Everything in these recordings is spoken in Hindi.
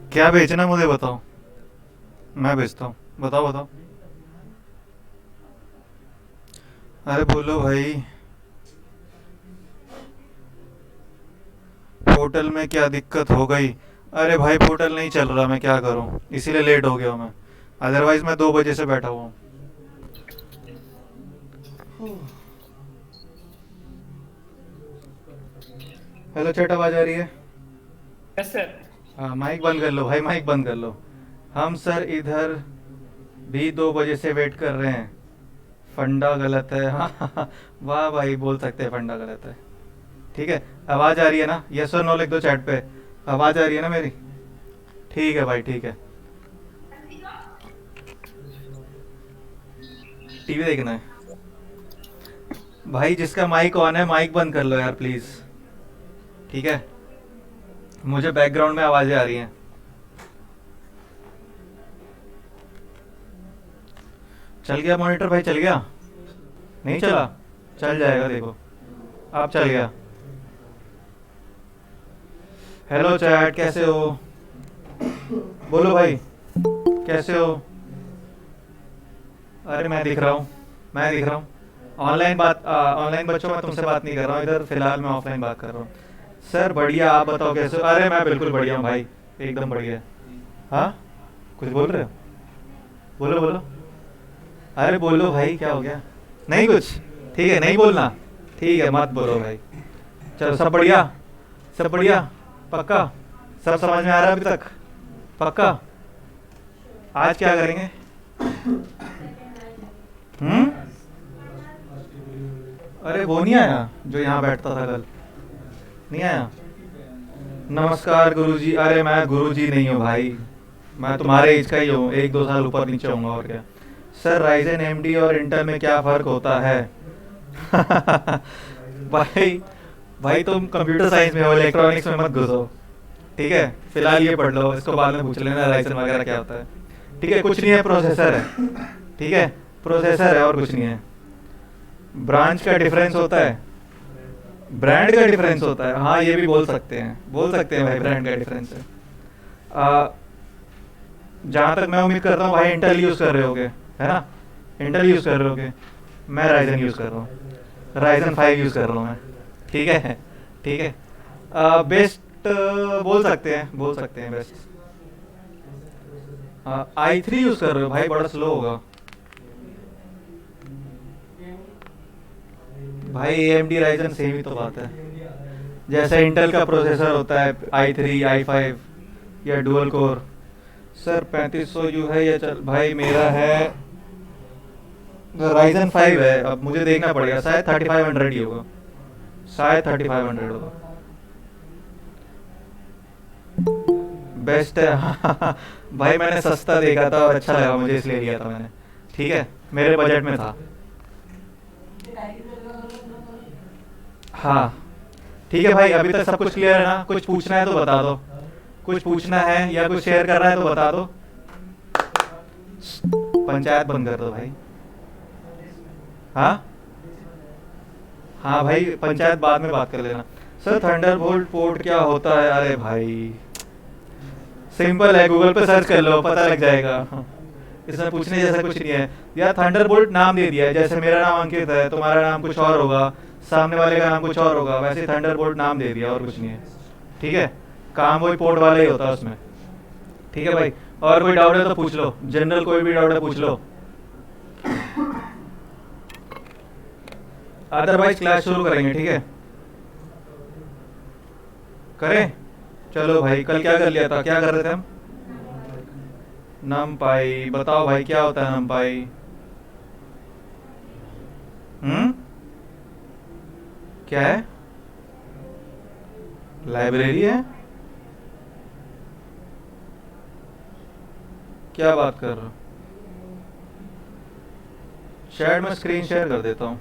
क्या भेजना मुझे बताओ, मैं भेजता हूँ। बताओ बताओ। अरे बोलो भाई। पोर्टल में क्या दिक्कत हो गई? अरे भाई पोर्टल नहीं चल रहा, मैं क्या करूँ, इसीलिए लेट हो गया हूँ मैं। अदरवाइज मैं 2 बजे से बैठा हुआ हूँ। हेलो चेट, आवाज आ रही है? Yes sir. हाँ माइक बंद कर लो भाई, माइक बंद कर लो। हम सर इधर भी 2 बजे से वेट कर रहे हैं। फंडा गलत है, हाँ। वाह भाई, बोल सकते हैं फंडा गलत है। ठीक है। आवाज आ रही है ना? यस और नो लिख दो चैट पे। आवाज आ रही है ना मेरी? ठीक है भाई, ठीक है। टीवी देखना है? भाई जिसका माइक ऑन है माइक बंद कर लो यार प्लीज। ठीक है। मुझे बैकग्राउंड में आवाजें आ रही हैं। चल गया मॉनिटर भाई, चल गया? नहीं चला? चल जाएगा देखो। अब चल गया। हेलो चैट, कैसे हो? बोलो भाई, कैसे हो? अरे मैं दिख रहा हूँ, मैं दिख रहा हूँ। ऑनलाइन बात, ऑनलाइन बच्चों, मैं तुमसे बात नहीं कर रहा हूँ इधर, फिलहाल मैं ऑफलाइन बात कर रहा हूँ। सर बढ़िया, आप बताओ कैसे हो? अरे मैं बिल्कुल बढ़िया हूँ भाई, एकदम बढ़िया। हाँ, कुछ बोल रहे हो? बोलो बोलो। अरे बोलो भाई, क्या हो गया? नहीं कुछ? ठीक है, नहीं बोलना। ठीक है, मत बोलो भाई। चलो, सब बढ़िया? सब बढ़िया? पक्का? सब समझ में आ रहा है अभी तक? पक्का? आज क्या करेंगे? हम्म? अरे वो नहीं आया जो यहाँ बैठता था कल? नहीं आया? नमस्कार गुरुजी। अरे मैं गुरुजी नहीं हूँ भाई, मैं तुम्हारे एज का ही हूँ, 1-2 साल ऊपर नीचे होऊंगा और क्या। सर राइजन एमडी और इंटेल में क्या फ़र्क होता है? भाई, भाई तुम कंप्यूटर साइंस में हो, इलेक्ट्रॉनिक्स में मत घुसो। ठीक है, फिलहाल ये पढ़ लो, इसको बाद में पूछ लेना राइजन वगैरह क्या होता है। ठीक है, कुछ नहीं है, प्रोसेसर है। ठीक है, प्रोसेसर है और कुछ नहीं है। ब्रांच का डिफरेंस होता है, ब्रांड का डिफरेंस होता है, हाँ ये भी बोल सकते हैं, बोल सकते हैं भाई, ब्रांड का डिफरेंस है। जहाँ तक मैं उम्मीद करता हूँ भाई इंटेल यूज़ कर रहे होगे, है ना? इंटेल यूज़ कर रहे होगे। मैं राइजन यूज़ कर रहा हूँ, राइजन 5 यूज़ कर रहा हूँ मैं। ठीक है, ठीक है। बेस्ट बोल सकते हैं, बोल सकते हैं बेस्ट। i3 यूज़ कर रहे हो भाई, बड़ा स्लो होगा। भाई A M D Ryzen same ही तो बात है। जैसे इंटेल का प्रोसेसर होता है i3 i5 या डुअल कोर। सर 3500 यू है या चल भाई, मेरा है राइजन 5 है, अब मुझे देखना पड़ेगा, शायद 3500 ही होगा, शायद 3500 होगा। बेस्ट है। भाई मैंने सस्ता देखा था और अच्छा लगा मुझे, इसलिए लिया था मैंने। ठीक है, मेरे बजट में था। हाँ ठीक है भाई, अभी तक सब कुछ क्लियर है ना? कुछ पूछना है तो बता दो, कुछ पूछना है या कुछ शेयर करना है तो बता दो। पंचायत बंद कर दो भाई। हाँ, हाँ भाई पंचायत बाद में बात कर लेना। सर थंडरबोल्ट पोर्ट क्या होता है? अरे भाई सिंपल है, गूगल पे सर्च कर लो, पता लग जाएगा। इसमें पूछने जैसा कुछ नहीं है यार। थंडरबोल्ट नाम दे दिया है, जैसे मेरा नाम अंकित है, तुम्हारा नाम कुछ और होगा, सामने वाले का नाम कुछ और होगा, वैसे थंडरबोल्ट नाम दे दिया, और कुछ नहीं है। ठीक है, काम वही पोर्ट वाला ही होता है उसमें। ठीक है भाई, और कोई डाउट है तो पूछ लो, जनरल कोई भी डाउट है पूछ लो, अदरवाइज क्लास शुरू करेंगे। ठीक है, करें? चलो भाई, कल क्या कर लिया था, क्या कर रहे थे हम? नम पाई, बताओ भाई क्या होता है नम पाई? हम्म? क्या है? लाइब्रेरी है? क्या बात कर रहे हो? चैट में स्क्रीन शेयर कर देता हूँ।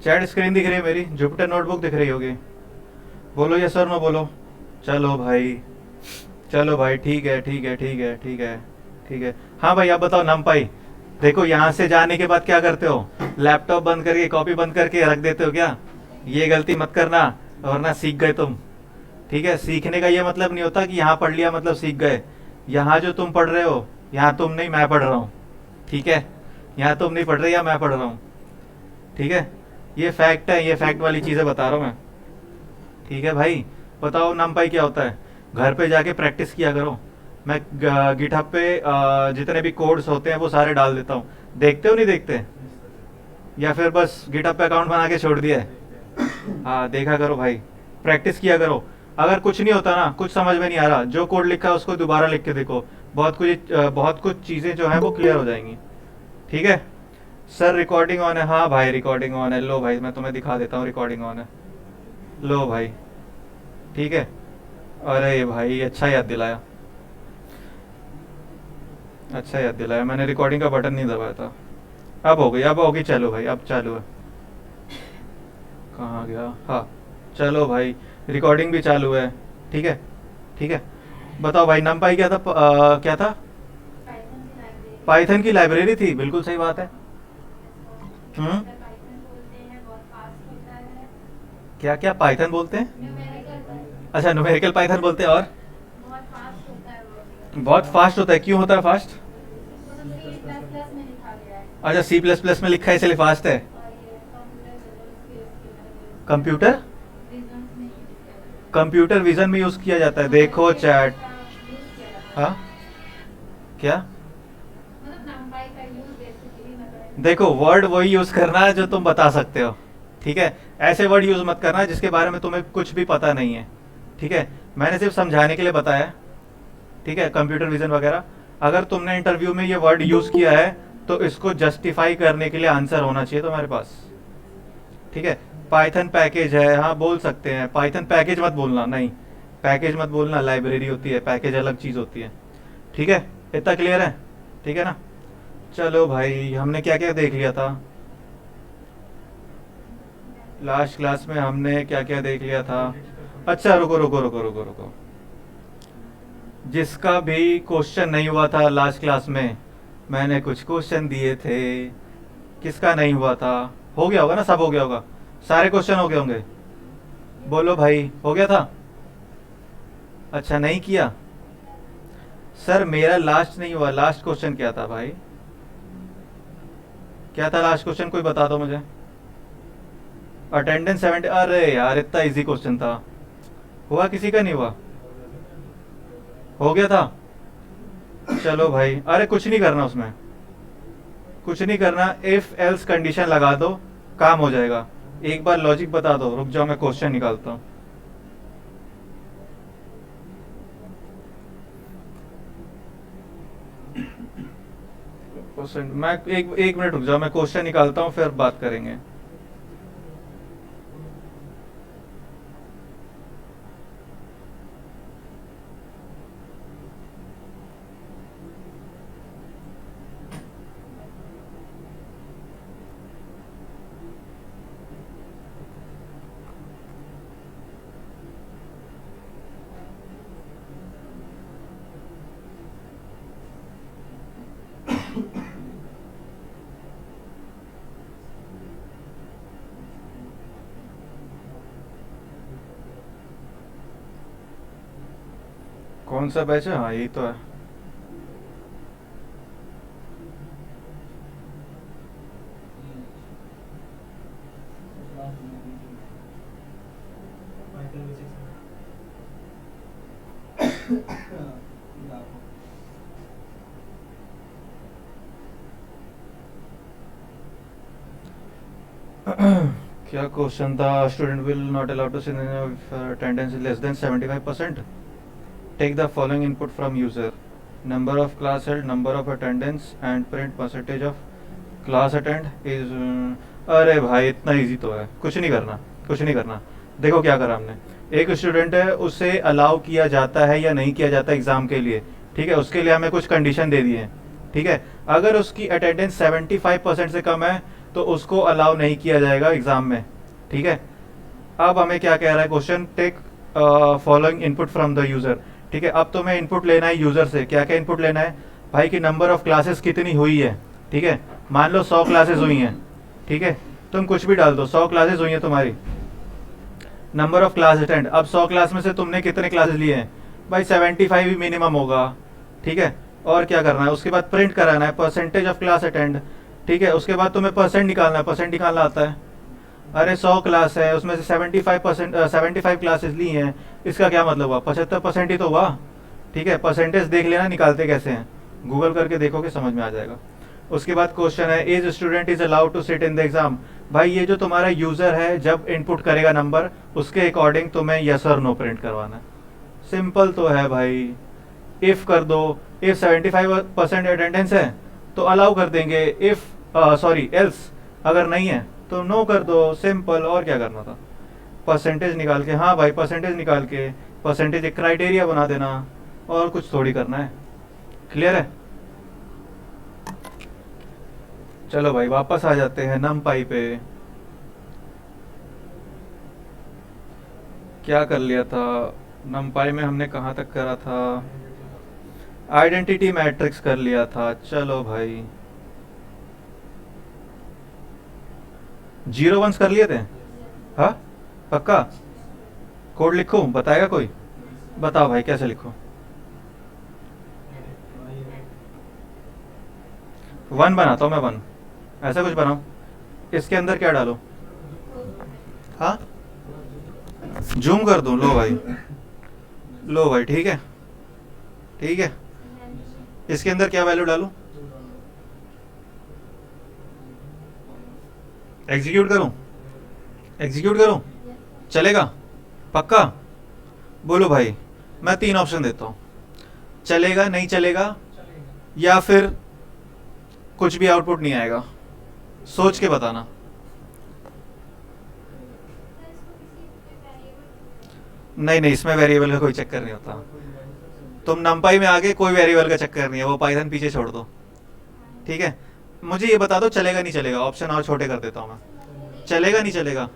चैट स्क्रीन दिख रही है मेरी, जुपिटर नोटबुक दिख रही होगी। बोलो यस और नो बोलो। चलो भाई, चलो भाई, ठीक है ठीक है ठीक है ठीक है ठीक है। हाँ भाई आप बताओ नमपाई। देखो यहाँ से जाने के बाद क्या करते हो, लैपटॉप बंद करके कॉपी बंद करके रख देते हो क्या? ये गलती मत करना, वरना सीख गए तुम। ठीक है, सीखने का ये मतलब नहीं होता कि यहाँ पढ़ लिया मतलब सीख गए। यहाँ जो तुम पढ़ रहे हो, यहाँ तुम नहीं मैं पढ़ रहा हूँ। ठीक है, यहाँ तुम नहीं पढ़ रहे, या मैं पढ़ रहा हूँ। ठीक है, ये फैक्ट है, ये फैक्ट वाली चीज़ें बता रहा हूँ मैं। ठीक है भाई, बताओ नमपाई क्या होता है? घर पे जाके प्रैक्टिस किया करो। मैं गिटहब पे जितने भी कोड्स होते हैं वो सारे डाल देता हूँ। देखते हो नहीं देखते? या फिर बस गिटहब पे अकाउंट बना के छोड़ दिया है? हाँ देखा करो भाई, प्रैक्टिस किया करो। अगर कुछ नहीं होता ना, कुछ समझ में नहीं आ रहा, जो कोड लिखा है उसको दोबारा लिख के देखो, बहुत कुछ चीज़ें जो हैं वो क्लियर हो जाएंगी। ठीक है सर, रिकॉर्डिंग ऑन है? हाँ भाई रिकॉर्डिंग ऑन है। लो भाई मैं तुम्हें दिखा देता हूँ, रिकॉर्डिंग ऑन है। लो भाई, ठीक है। अरे भाई अच्छा याद दिलाया, अच्छा याद दिलाया, मैंने रिकॉर्डिंग का बटन नहीं दबाया था। अब हो गई, अब होगी। चलो भाई अब चालू है। कहाँ गया? हाँ चलो भाई, रिकॉर्डिंग भी चालू है। ठीक है ठीक है। बताओ भाई नमपाई क्या था? क्या था? पाइथन की लाइब्रेरी थी, बिल्कुल सही बात है। हम्म, क्या क्या पाइथन बोलते हैं? अच्छा न्यूमेरिकल पाइथन बोलते हैं। और बहुत फास्ट होता है, क्यों होता है फास्ट? अच्छा सी प्लस प्लस में लिखा है इसलिए फास्ट है। कंप्यूटर, कंप्यूटर विजन में यूज किया जाता है, देखो चैट। हाँ क्या? देखो वर्ड वही यूज करना है जो तुम बता सकते हो। ठीक है, ऐसे वर्ड यूज मत करना जिसके बारे में तुम्हें कुछ भी पता नहीं है। ठीक है, मैंने सिर्फ समझाने के लिए बताया। ठीक है, कंप्यूटर विजन वगैरह, अगर तुमने इंटरव्यू में ये वर्ड यूज किया है तो इसको जस्टिफाई करने के लिए आंसर होना चाहिए तुम्हारे पास। ठीक है, पाइथन पैकेज है, हाँ बोल सकते हैं। पाइथन पैकेज मत बोलना, नहीं पैकेज मत बोलना, लाइब्रेरी होती है, पैकेज अलग चीज़ होती है। ठीक है, इतना क्लियर है? ठीक है ना? चलो भाई, हमने क्या क्या देख लिया था लास्ट क्लास में? हमने क्या क्या देख लिया था? अच्छा रुको रुको रुको रुको रुको, जिसका भी क्वेश्चन नहीं हुआ था लास्ट क्लास में, मैंने कुछ क्वेश्चन दिए थे, किसका नहीं हुआ था? हो गया होगा ना, सब हो गया होगा, सारे क्वेश्चन हो गए होंगे। बोलो भाई, हो गया था? अच्छा नहीं किया? सर मेरा लास्ट नहीं हुआ, लास्ट क्वेश्चन क्या था भाई? क्या था लास्ट क्वेश्चन, कोई बता दो मुझे। अटेंडेंस 70? अरे यार इतना इजी क्वेश्चन था, हुआ किसी का नहीं हुआ? हो गया था? चलो भाई, अरे कुछ नहीं करना उसमें, कुछ नहीं करना, इफ एल्स कंडीशन लगा दो, काम हो जाएगा। एक बार लॉजिक बता दो, रुक जाओ मैं क्वेश्चन निकालता हूँ। मैं एक मिनट रुक जाओ, मैं क्वेश्चन निकालता हूँ फिर बात करेंगे। कौन सा बैच है? हाँ यही तो है। क्या क्वेश्चन था? Student will not allowed to sit attendance less than 75%। Take the following input from user, number of class held, number of attendance and print percentage of class attend is. अरे भाई इतना इजी तो है, कुछ नहीं करना, कुछ नहीं करना। देखो क्या करा हमने, एक स्टूडेंट है, उसे अलाउ किया जाता है या नहीं किया जाता एग्जाम के लिए। ठीक है, उसके लिए हमें कुछ कंडीशन दे दी है। ठीक है, अगर उसकी अटेंडेंस 75% से कम है तो उसको अलाउ नहीं किया जाएगा एग्ज़ाम में, ठीक है। अब हमें क्या कह रहा है question, take following input from the user, ठीक है। अब तुम्हें इनपुट लेना है यूज़र से। क्या क्या इनपुट लेना है भाई, कि नंबर ऑफ क्लासेस कितनी हुई है, ठीक है। मान लो 100 क्लासेस हुई हैं, ठीक है, तुम कुछ भी डाल दो, 100 क्लासेस हुई हैं तुम्हारी, नंबर ऑफ क्लास अटेंड। अब 100 क्लास में से तुमने कितने क्लासेस लिए हैं भाई, 75 ही मिनिमम होगा, ठीक है। और क्या करना है, उसके बाद प्रिंट कराना है परसेंटेज ऑफ क्लास अटेंड, ठीक है। उसके बाद तुम्हें परसेंट निकालना है, परसेंट निकालना आता है। अरे 100 क्लास है, उसमें से 75% 75 क्लासेस ली हैं, इसका क्या मतलब हुआ, 75% ही तो हुआ, ठीक है। परसेंटेज देख लेना निकालते कैसे हैं, गूगल करके देखोगे समझ में आ जाएगा। उसके बाद क्वेश्चन है, is student is allowed to sit in the exam. भाई ये जो तुम्हारा यूजर है जब इनपुट करेगा नंबर, उसके अकॉर्डिंग तुम्हें यस और नो प्रिंट करवाना है। सिंपल तो है भाई, इफ कर दो, इफ 75% अटेंडेंस है तो अलाउ कर देंगे, इफ सॉरी एल्स अगर नहीं है तो नो कर दो, सिंपल। और क्या करना था, परसेंटेज निकाल के, हाँ भाई परसेंटेज निकाल के, परसेंटेज एक क्राइटेरिया बना देना, और कुछ थोड़ी करना है। क्लियर है। चलो भाई वापस आ जाते हैं नमपाई पे। क्या कर लिया था नमपाई में, हमने कहाँ तक करा था, आइडेंटिटी मैट्रिक्स कर लिया था। चलो भाई 0 1s कर लिए थे, हाँ पक्का। कोड लिखूं, बताएगा कोई, बताओ भाई कैसे लिखूं। 1 बनाता हूँ मैं, 1 ऐसा कुछ बनाऊं, इसके अंदर क्या डालूं, हाँ जूम कर दूं, लो भाई, लो भाई, ठीक है ठीक है। इसके अंदर क्या वैल्यू डालूं, एग्जीक्यूट करूं, एग्जीक्यूट करूं, चलेगा पक्का। बोलो भाई, मैं 3 ऑप्शन देता हूं, चलेगा नहीं चलेगा, या फिर कुछ भी आउटपुट नहीं आएगा, सोच के बताना। नहीं नहीं, इसमें वेरिएबल का कोई चक्कर नहीं होता, तुम नंपाई में आगे कोई वेरिएबल का चक्कर नहीं है, वो पाइथन पीछे छोड़ दो, ठीक है। मुझे ये बता दो चलेगा नहीं चलेगा, ऑप्शन और छोटे कर देता हूँ मैं। चलेगा नहीं चलेगा,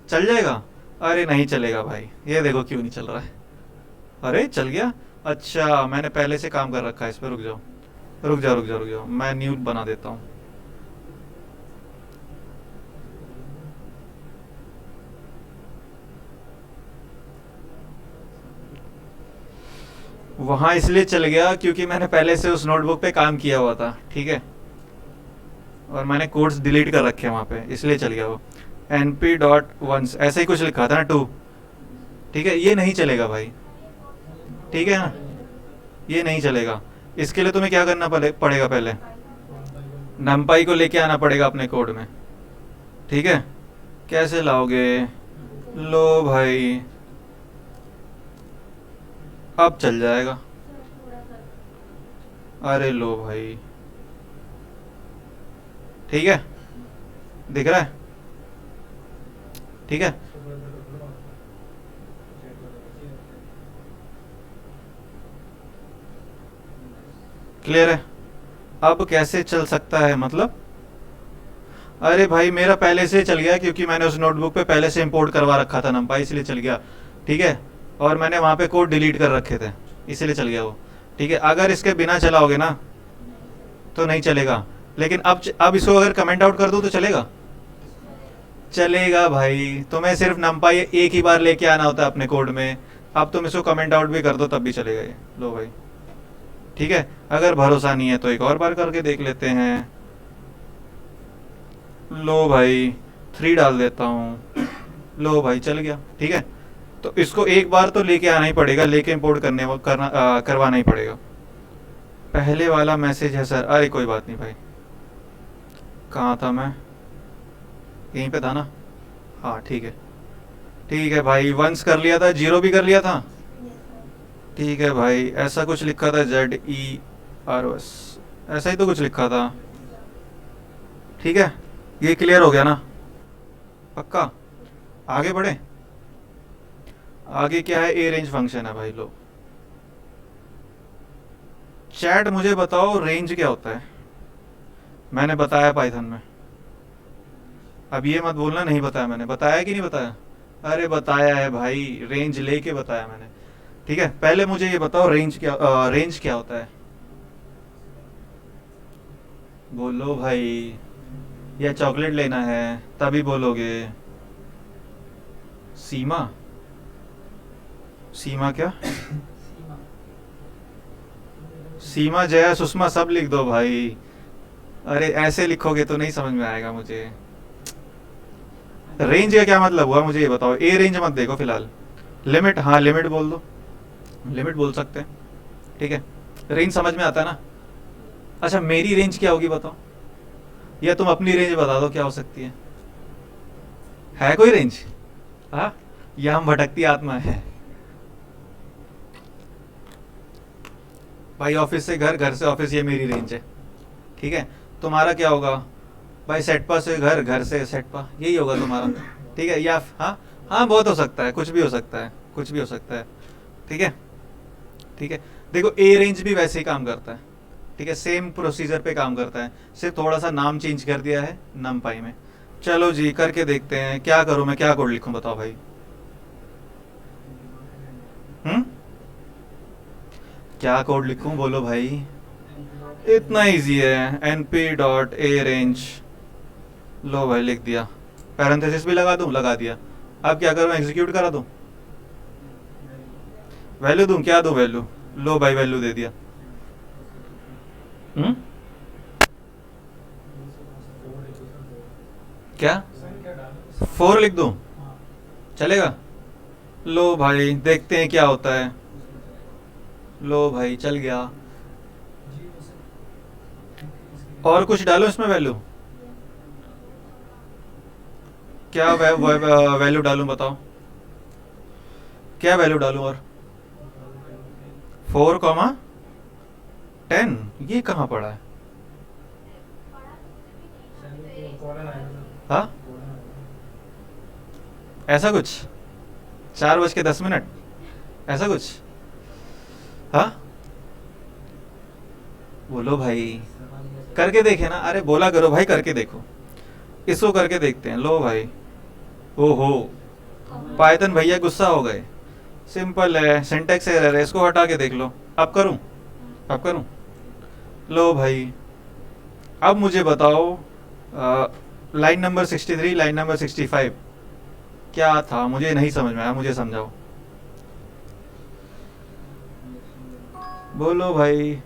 चल जाएगा, अरे नहीं चलेगा भाई, ये देखो क्यों नहीं चल रहा है, अरे चल गया। अच्छा मैंने पहले से काम कर रखा है इस पर, रुक जाओ रुक जाओ रुक जाओ रुक जाओ, मैं न्यू बना देता हूँ। वहाँ इसलिए चल गया क्योंकि मैंने पहले से उस नोटबुक पे काम किया हुआ था, ठीक है, और मैंने कोड्स डिलीट कर रखे हैं वहाँ पे, इसलिए चल गया वो। np.1 ऐसे ही कुछ लिखा था ना, 2, ठीक है। ये नहीं चलेगा भाई, ठीक है ना, ये नहीं चलेगा। इसके लिए तुम्हें क्या करना पड़ेगा, पहले नमपाई को लेके आना पड़ेगा अपने कोड में, ठीक है। कैसे लाओगे, लो भाई अब चल जाएगा, अरे लो भाई, ठीक है, दिख रहा है, ठीक है। क्लियर है। अब कैसे चल सकता है मतलब, अरे भाई मेरा पहले से चल गया क्योंकि मैंने उस नोटबुक पे पहले से इंपोर्ट करवा रखा था नंपाई, इसलिए चल गया, ठीक है। और मैंने वहाँ पे कोड डिलीट कर रखे थे, इसलिए चल गया वो, ठीक है। अगर इसके बिना चलाओगे ना तो नहीं चलेगा, लेकिन अब इसको अगर कमेंट आउट कर दूँ तो चलेगा, चलेगा भाई। तुम्हें सिर्फ नंपाई एक ही बार लेके आना होता है अपने कोड में, अब तुम इसको कमेंट आउट भी कर दो तब भी चलेगा ये, लो भाई, ठीक है। अगर भरोसा नहीं है तो एक और बार करके देख लेते हैं, लो भाई 3 डाल देता हूँ, लो भाई चल गया, ठीक है। तो इसको एक बार तो लेके आना ही पड़ेगा, लेके इंपोर्ट करवाना ही पड़ेगा। पहले वाला मैसेज है सर, अरे कोई बात नहीं भाई, कहाँ था मैं, यहीं पे था ना, हाँ ठीक है भाई। 1s कर लिया था, 0 भी कर लिया था, ठीक है भाई। ऐसा कुछ लिखा था ZEROS, ऐसा ही तो कुछ लिखा था, ठीक है। ये क्लियर हो गया ना, पक्का। आगे बढ़े, आगे क्या है, ए रेंज फंक्शन है भाई। लो चैट मुझे बताओ रेंज क्या होता है, मैंने बताया पाइथन में, अब ये मत बोलना नहीं बताया मैंने, बताया कि नहीं बताया? अरे बताया है भाई, रेंज लेके बताया मैंने। ठीक है, पहले मुझे ये बताओ रेंज क्या होता है? बोलो भाई, या चॉकलेट लेना है तभी बोलोगे? सीमा? सीमा क्या? सीमा जया सुषमा सब लिख दो भाई। अरे ऐसे लिखोगे तो नहीं समझ में आएगा मुझे। रेंज का क्या मतलब हुआ मुझे ये बताओ। ए रेंज मत देखो फिलहाल। लिमिट, हाँ लिमिट बोल दो, लिमिट बोल सकते हैं। ठीक है, रेंज समझ में आता है ना? अच्छा मेरी रेंज क्या होगी बताओ, या तुम अपनी रेंज बता दो क्या हो सकती है कोई रेंज? हाँ, या हम भटकती आत्मा है? भाई ऑफिस से घर, घर से ऑफिस, ये मेरी रेंज है। ठीक है, तुम्हारा क्या होगा? भाई सेटपा से घर, घर से सेटपा, यही होगा तुम्हारा। ठीक है, या हाँ, हाँ बहुत हो सकता है, कुछ भी हो सकता है, कुछ भी हो सकता है। ठीक है, ठीक है। देखो ए रेंज भी वैसे ही काम करता है। ठीक है, सेम प्रोसीजर पे काम करता है, सिर्फ थोड़ा सा नाम चेंज कर दिया है नमपाई में। चलो जी करके देखते हैं, क्या करूं मैं, क्या कोड लिखूं बताओ भाई? हम्म, क्या कोड लिखूं बोलो भाई? इतना इजी है, N P dot a range. लो भाई लिख दिया, पैरेंथेसिस भी लगा दूं, लगा दिया। अब क्या करूं, एग्जीक्यूट करा दूं? वैल्यू दूं, क्या दूं वैल्यू? लो भाई वैल्यू दे दिया। हम्म, क्या? 4 लिख दूं? चलेगा? लो भाई देखते हैं क्या होता है। लो भाई चल गया। और कुछ डालो इसमें वैल्यू? क्या वैल्यू डालूं बताओ, क्या वैल्यू डालूं? और 4, 10, ये कहाँ पड़ा है? हाँ, ऐसा कुछ? 4:10, ऐसा कुछ? हाँ, बोलो भाई, करके देखे ना, अरे बोला करो भाई, करके देखो। इसको करके देखते हैं। लो भाई, ओहो, पाइथन भैया गुस्सा हो गए। सिंपल है, सिंटेक्स एरर है, इसको हटा के देख लो। अब करूं, अब करूं? लो भाई, अब मुझे बताओ, लाइन नंबर 63, लाइन नंबर 65 क्या था? मुझे नहीं समझ में आया, मुझे समझाओ। बोलो भाई।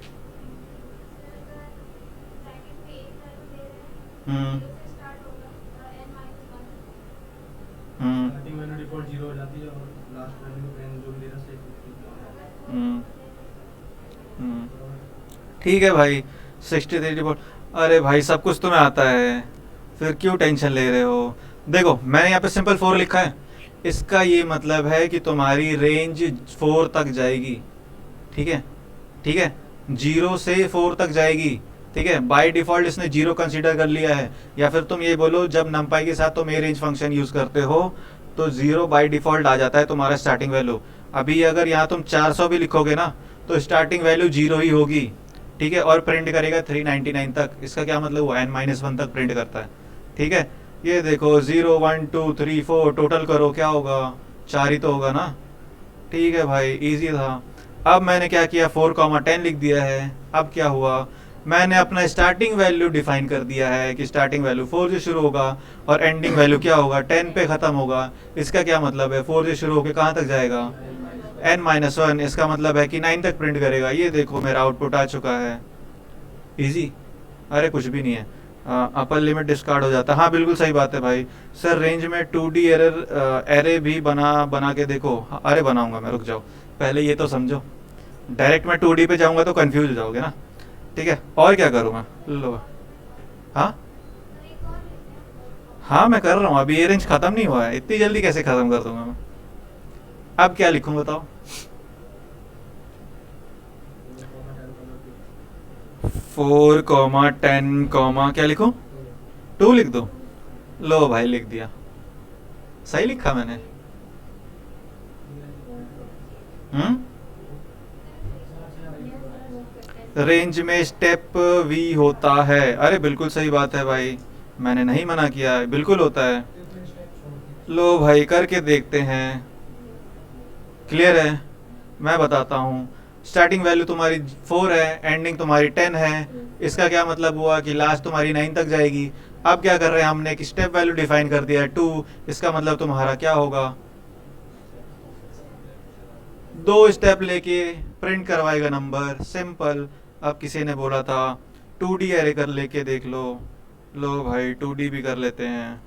हम्म, हम्म, हम्म, हम्म। ठीक है भाई, 63 रिपोर्ट। अरे भाई सब कुछ तुम्हें आता है, फिर क्यों टेंशन ले रहे हो? देखो मैंने यहाँ पे सिंपल 4 लिखा है, इसका ये मतलब है कि तुम्हारी रेंज 4 तक जाएगी। ठीक है, ठीक है, 0 से 4 तक जाएगी। ठीक है, बाय डिफॉल्ट इसने 0 कंसीडर कर लिया है। या फिर तुम ये बोलो, जब नमपाई के साथ तुम ए रेंज फंक्शन यूज करते हो तो 0 बाय डिफॉल्ट आ जाता है तुम्हारा स्टार्टिंग वैल्यू। अभी अगर यहाँ तुम 400 भी लिखोगे ना तो स्टार्टिंग वैल्यू 0 ही होगी। ठीक है, और प्रिंट करेगा 399 तक। इसका क्या मतलब हुआ, n-1 तक प्रिंट करता है। ठीक है, ये देखो 0 1 2 3 4 टोटल करो क्या होगा, 4 ही तो होगा ना। ठीक है भाई, इजी था। अब मैंने क्या किया, 4, 10 लिख दिया है। अब क्या हुआ, मैंने अपना स्टार्टिंग वैल्यू डिफाइन कर दिया है कि स्टार्टिंग वैल्यू 4 से शुरू होगा और एंडिंग वैल्यू क्या होगा, 10 पे ख़त्म होगा। इसका क्या मतलब है, 4 से शुरू होकर कहाँ तक जाएगा, n-1। इसका मतलब है कि 9 तक प्रिंट करेगा। ये देखो मेरा आउटपुट आ चुका है। इजी, अरे कुछ भी नहीं है। अपर लिमिट डिस्कार्ड हो जाता है, हाँ बिल्कुल सही बात है भाई। सर रेंज में 2D एरर एरे भी बना बना के देखो। अरे बनाऊंगा मैं, रुक जाओ, पहले ये तो समझो। डायरेक्ट मैं 2D पे जाऊंगा तो कंफ्यूज हो जाओगे ना। ठीक है, और क्या करूँ मैं? लो, हाँ, हाँ मैं कर रहा हूँ, अभी ये रेंज खत्म नहीं हुआ है, इतनी जल्दी कैसे खत्म कर दूंगा मैं? अब क्या लिखूँ बताओ? 4, 10, क्या लिखूँ? 2 लिख दो? लो भाई लिख दिया, सही लिखा मैंने? हम्म, रेंज में स्टेप वी होता है, अरे बिल्कुल सही बात है भाई। मैंने नहीं मना किया है, बिल्कुल होता है। लो भाई करके देखते हैं। क्लियर है? मैं बताता हूँ। स्टार्टिंग वैल्यू तुम्हारी 4 है, एंडिंग तुम्हारी 10 है। इसका क्या मतलब हुआ कि लास्ट तुम्हारी 9 तक जाएगी। अब क्या कर रहे हैं, हमने एक स्टेप वैल्यू डिफाइन कर दिया है 2। इसका मतलब तुम्हारा क्या होगा, 2 स्टेप लेके प्रिंट करवाएगा नंबर, सिंपल। अब किसी ने बोला था 2D एरे कर लेके देख लो। लो भाई 2D भी कर लेते हैं।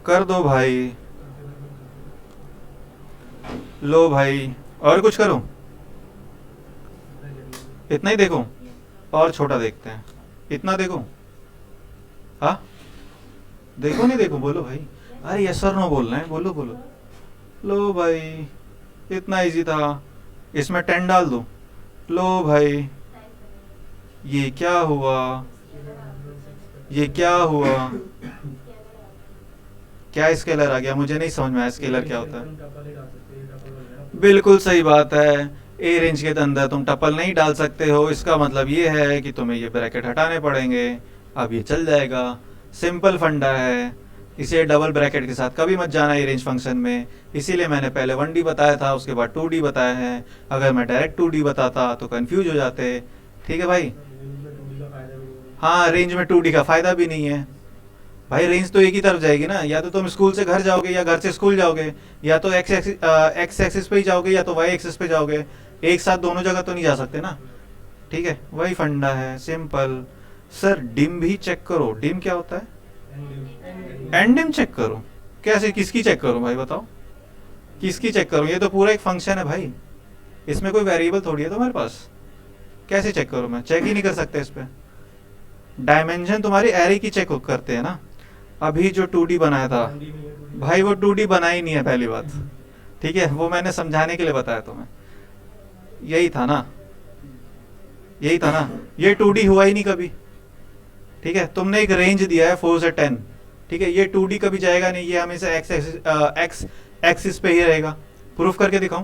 कर दो भाई। लो भाई और कुछ करूं, इतना ही देखूं? और छोटा देखते हैं, इतना देखूं? हाँ देखो नहीं देखो, बोलो भाई। अरे यस और नो बोल रहे हैं, बोलो बोलो। लो भाई इतना इजी था, इसमें 10 डाल दूं। लो भाई ये क्या हुआ, ये क्या हुआ? क्या स्केलर आ गया? मुझे नहीं समझ में आया स्केलर क्या होता है। बिल्कुल सही बात है। ए रेंज के अंदर तुम टपल नहीं डाल सकते हो, इसका मतलब ये है कि तुम्हें ये ब्रैकेट हटाने पड़ेंगे। अब ये चल जाएगा, सिंपल फंडा है। इसे डबल ब्रैकेट के साथ कभी मत जाना ए रेंज फंक्शन में, इसीलिए मैंने पहले 1D बताया था, उसके बाद 2D बताया है। अगर मैं डायरेक्ट 2D बताता तो कंफ्यूज हो जाते। ठीक है भाई? हाँ रेंज में 2D का फायदा भी नहीं है भाई। रेंज तो एक ही तरफ जाएगी ना, या तो तुम स्कूल से घर जाओगे या घर से स्कूल जाओगे, या तो एक्स एक्सिस पे ही जाओगे या तो वाई एक्सिस पे जाओगे। एक साथ दोनों जगह तो नहीं जा सकते ना। ठीक है, वही फंडा है, सिंपल। सर डिम भी चेक करो, डिम क्या होता है? एंड डिम चेक करो? कैसे, किसकी चेक करूं भाई बताओ, किसकी चेक करूं? ये तो पूरा एक फंक्शन है भाई, इसमें कोई वेरिएबल थोड़ी है तुम्हारे पास। कैसे चेक करूं? मैं चेक ही नहीं कर सकते इस पे। डायमेंशन तुम्हारी एरे की चेक करते हैं ना। अभी जो 2D बनाया था भाई, वो 2D बना ही नहीं है पहली बात। ठीक है, वो मैंने समझाने के लिए बताया तुम्हें। यही था ना, यही था ना। ये 2D हुआ ही नहीं कभी। ठीक है, तुमने एक रेंज दिया है 4 से 10। ठीक है, ये 2D कभी जाएगा नहीं, ये हमेशा एक्स एक्सिस पे ही रहेगा। प्रूफ करके दिखाऊं?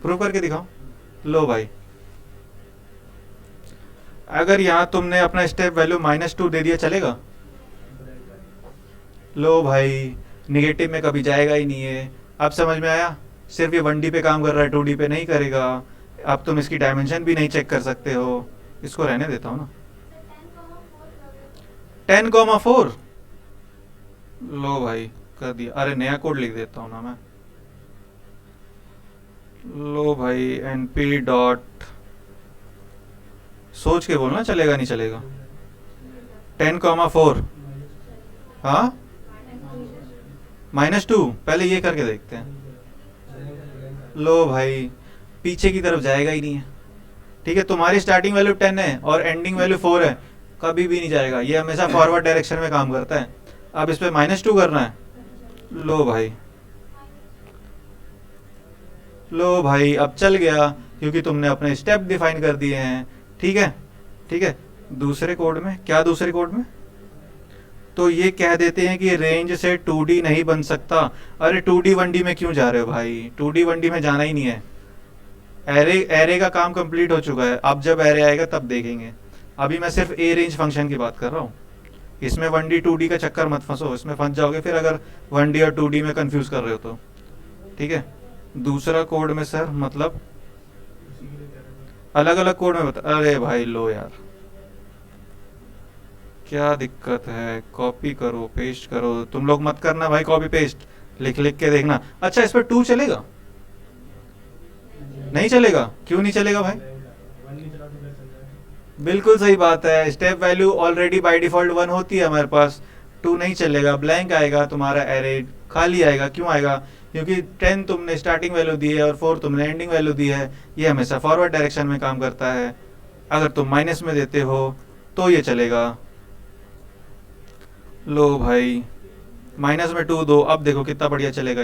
प्रूफ करके दिखाऊं? लो भाई, अगर यहाँ तुमने अपना स्टेप वैल्यू -2 दे दिया, चलेगा? लो भाई निगेटिव में कभी जाएगा ही नहीं है। अब समझ में आया? सिर्फ ये 1D पे काम कर रहा है, 2D पे नहीं करेगा। अब तुम इसकी डायमेंशन भी नहीं चेक कर सकते हो। इसको रहने देता हूँ ना। 10,4। लो भाई कर दिया। अरे नया कोड लिख देता हूँ ना मैं। लो भाई np डॉट, सोच के बोलना, चलेगा नहीं चलेगा? 10,4। हाँ -2, पहले ये करके देखते हैं। लो भाई पीछे की तरफ जाएगा ही नहीं है। ठीक है, तुम्हारी स्टार्टिंग वैल्यू 10 है और एंडिंग वैल्यू 4 है, कभी भी नहीं जाएगा। ये हमेशा फॉरवर्ड डायरेक्शन में काम करता है। अब इस पे -2 करना है। लो भाई, लो भाई अब चल गया, क्योंकि तुमने अपने स्टेप डिफाइन कर दिए हैं। ठीक है, ठीक है। दूसरे कोड में क्या, दूसरे कोड में तो ये कह देते हैं कि रेंज से 2D नहीं बन सकता। अरे 2D 1D में क्यों जा रहे हो भाई? 2D 1D में जाना ही नहीं है। एरे एरे का काम कंप्लीट हो चुका है, अब जब एरे आएगा तब देखेंगे। अभी मैं सिर्फ ए रेंज फंक्शन की बात कर रहा हूँ। इसमें 1D 2D का चक्कर मत फंसो, इसमें फंस जाओगे फिर अगर 1D और 2D में कंफ्यूज कर रहे हो तो। ठीक है, दूसरा कोड में सर मतलब अलग अलग कोड में बता। अरे भाई लो यार, क्या दिक्कत है? कॉपी करो पेस्ट करो। तुम लोग मत करना भाई कॉपी पेस्ट, लिख लिख के देखना। अच्छा इस पर 2 चलेगा? नहीं चलेगा? क्यों नहीं चलेगा भाई? बिल्कुल सही बात है, step value already by default 1 होती है हमारे पास। 2 नहीं चलेगा, ब्लैंक आएगा तुम्हारा एरे, खाली आएगा। क्यों आएगा? क्योंकि 10 तुमने स्टार्टिंग वैल्यू दी है और 4 तुमने एंडिंग वैल्यू दी है। ये हमेशा फॉरवर्ड डायरेक्शन में काम करता है। अगर तुम माइनस में देते हो तो ये चलेगा। लो भाई माइनस में 2 दो, अब देखो कितना बढ़िया चलेगा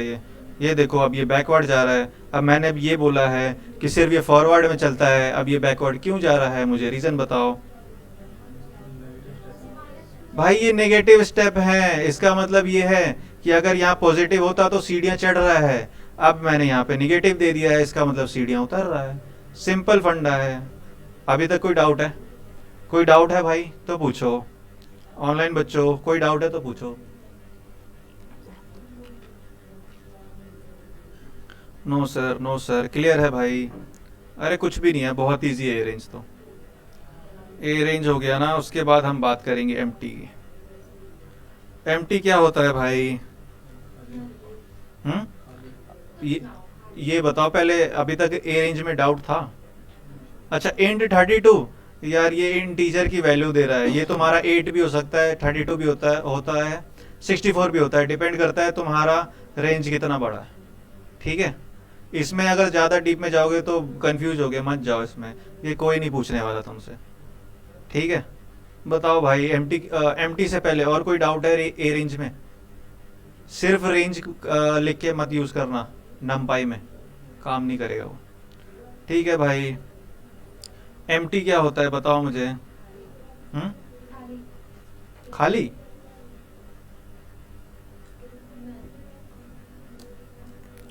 ये देखो अब ये बैकवर्ड जा रहा है। अब मैंने अब ये बोला है कि सिर्फ ये फॉरवर्ड में चलता है, अब ये बैकवर्ड क्यों जा रहा है? मुझे रीज़न बताओ भाई। ये नेगेटिव स्टेप है, इसका मतलब ये है कि अगर यहाँ पॉजिटिव होता तो सीढ़ियाँ चढ़ रहा है। अब मैंने यहाँ पे नेगेटिव दे दिया है, इसका मतलब सीढ़ियाँ उतर रहा है। सिंपल फंडा है। अभी तक कोई डाउट है? कोई डाउट है भाई तो पूछो। ऑनलाइन बच्चों कोई डाउट है तो पूछो। No sir, no sir, clear है भाई। अरे कुछ भी नहीं है, बहुत इजी है ए रेंज तो। ए रेंज हो गया ना, उसके बाद हम बात करेंगे एम टी की। एम टी क्या होता है भाई? हम्म ये ये बताओ पहले, अभी तक ए रेंज में डाउट था? अच्छा, इंट 32। यार ये इंटीजर की वैल्यू दे रहा है, ये तुम्हारा 8 भी हो सकता है, 32 भी होता है 64 भी होता है, डिपेंड करता है तुम्हारा रेंज कितना बड़ा है। ठीक है, इसमें अगर ज़्यादा डीप में जाओगे तो कंफ्यूज हो गए, मत जाओ इसमें, ये कोई नहीं पूछने वाला तुमसे। ठीक है, बताओ भाई एम टी से पहले और कोई डाउट है ए रेंज में? सिर्फ रेंज लिख के मत यूज़ करना, नमपाई में काम नहीं करेगा वो। ठीक है भाई, एम टी क्या होता है बताओ मुझे। खाली?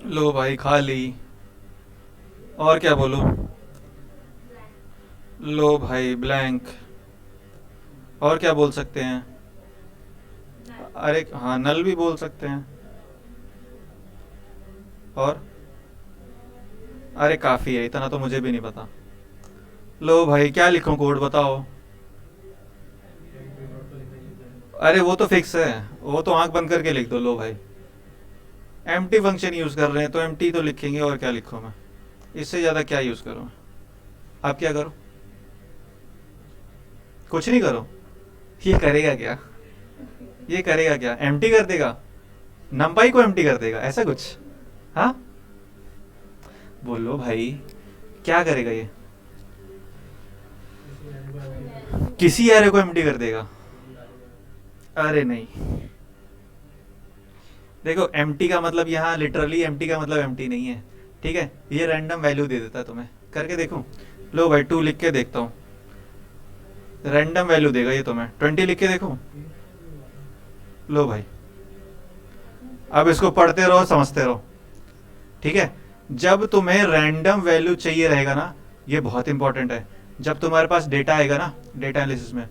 लो भाई खाली। और क्या बोलो? लो भाई ब्लैंक। और क्या बोल सकते हैं? अरे हाँ, नल भी बोल सकते हैं। और अरे काफ़ी है, इतना तो मुझे भी नहीं पता। लो भाई क्या लिखूं, कोड बताओ। अरे वो तो फिक्स है, वो तो आंख बंद करके लिख दो। लो भाई, एम टी फंक्शन यूज़ कर रहे हैं तो एम टी तो लिखेंगे, और क्या लिखूँ मैं? इससे ज़्यादा क्या यूज़ करूँ? आप क्या करो? कुछ नहीं करो? ये करेगा क्या? ये करेगा क्या, एम टी कर देगा? नंपाई को एम टी कर देगा, ऐसा कुछ? हाँ, बोलो भाई, क्या करेगा ये? किसी एरे को एम टी कर देगा? अरे नहीं, देखो एम टी का मतलब यहाँ लिटरली एम टी का मतलब एम टी नहीं है। ठीक है, ये रैंडम वैल्यू दे देता है तुम्हें, करके देखो। लो भाई 2 लिख के देखता हूँ, रैंडम वैल्यू देगा ये तुम्हें। 20 लिख के देखो। लो भाई, अब इसको पढ़ते रहो, समझते रहो। ठीक है, जब तुम्हें रैंडम वैल्यू चाहिए रहेगा ना, ये बहुत इंपॉर्टेंट है। जब तुम्हारे पास डेटा आएगा ना, डेटा एनालिसिस में,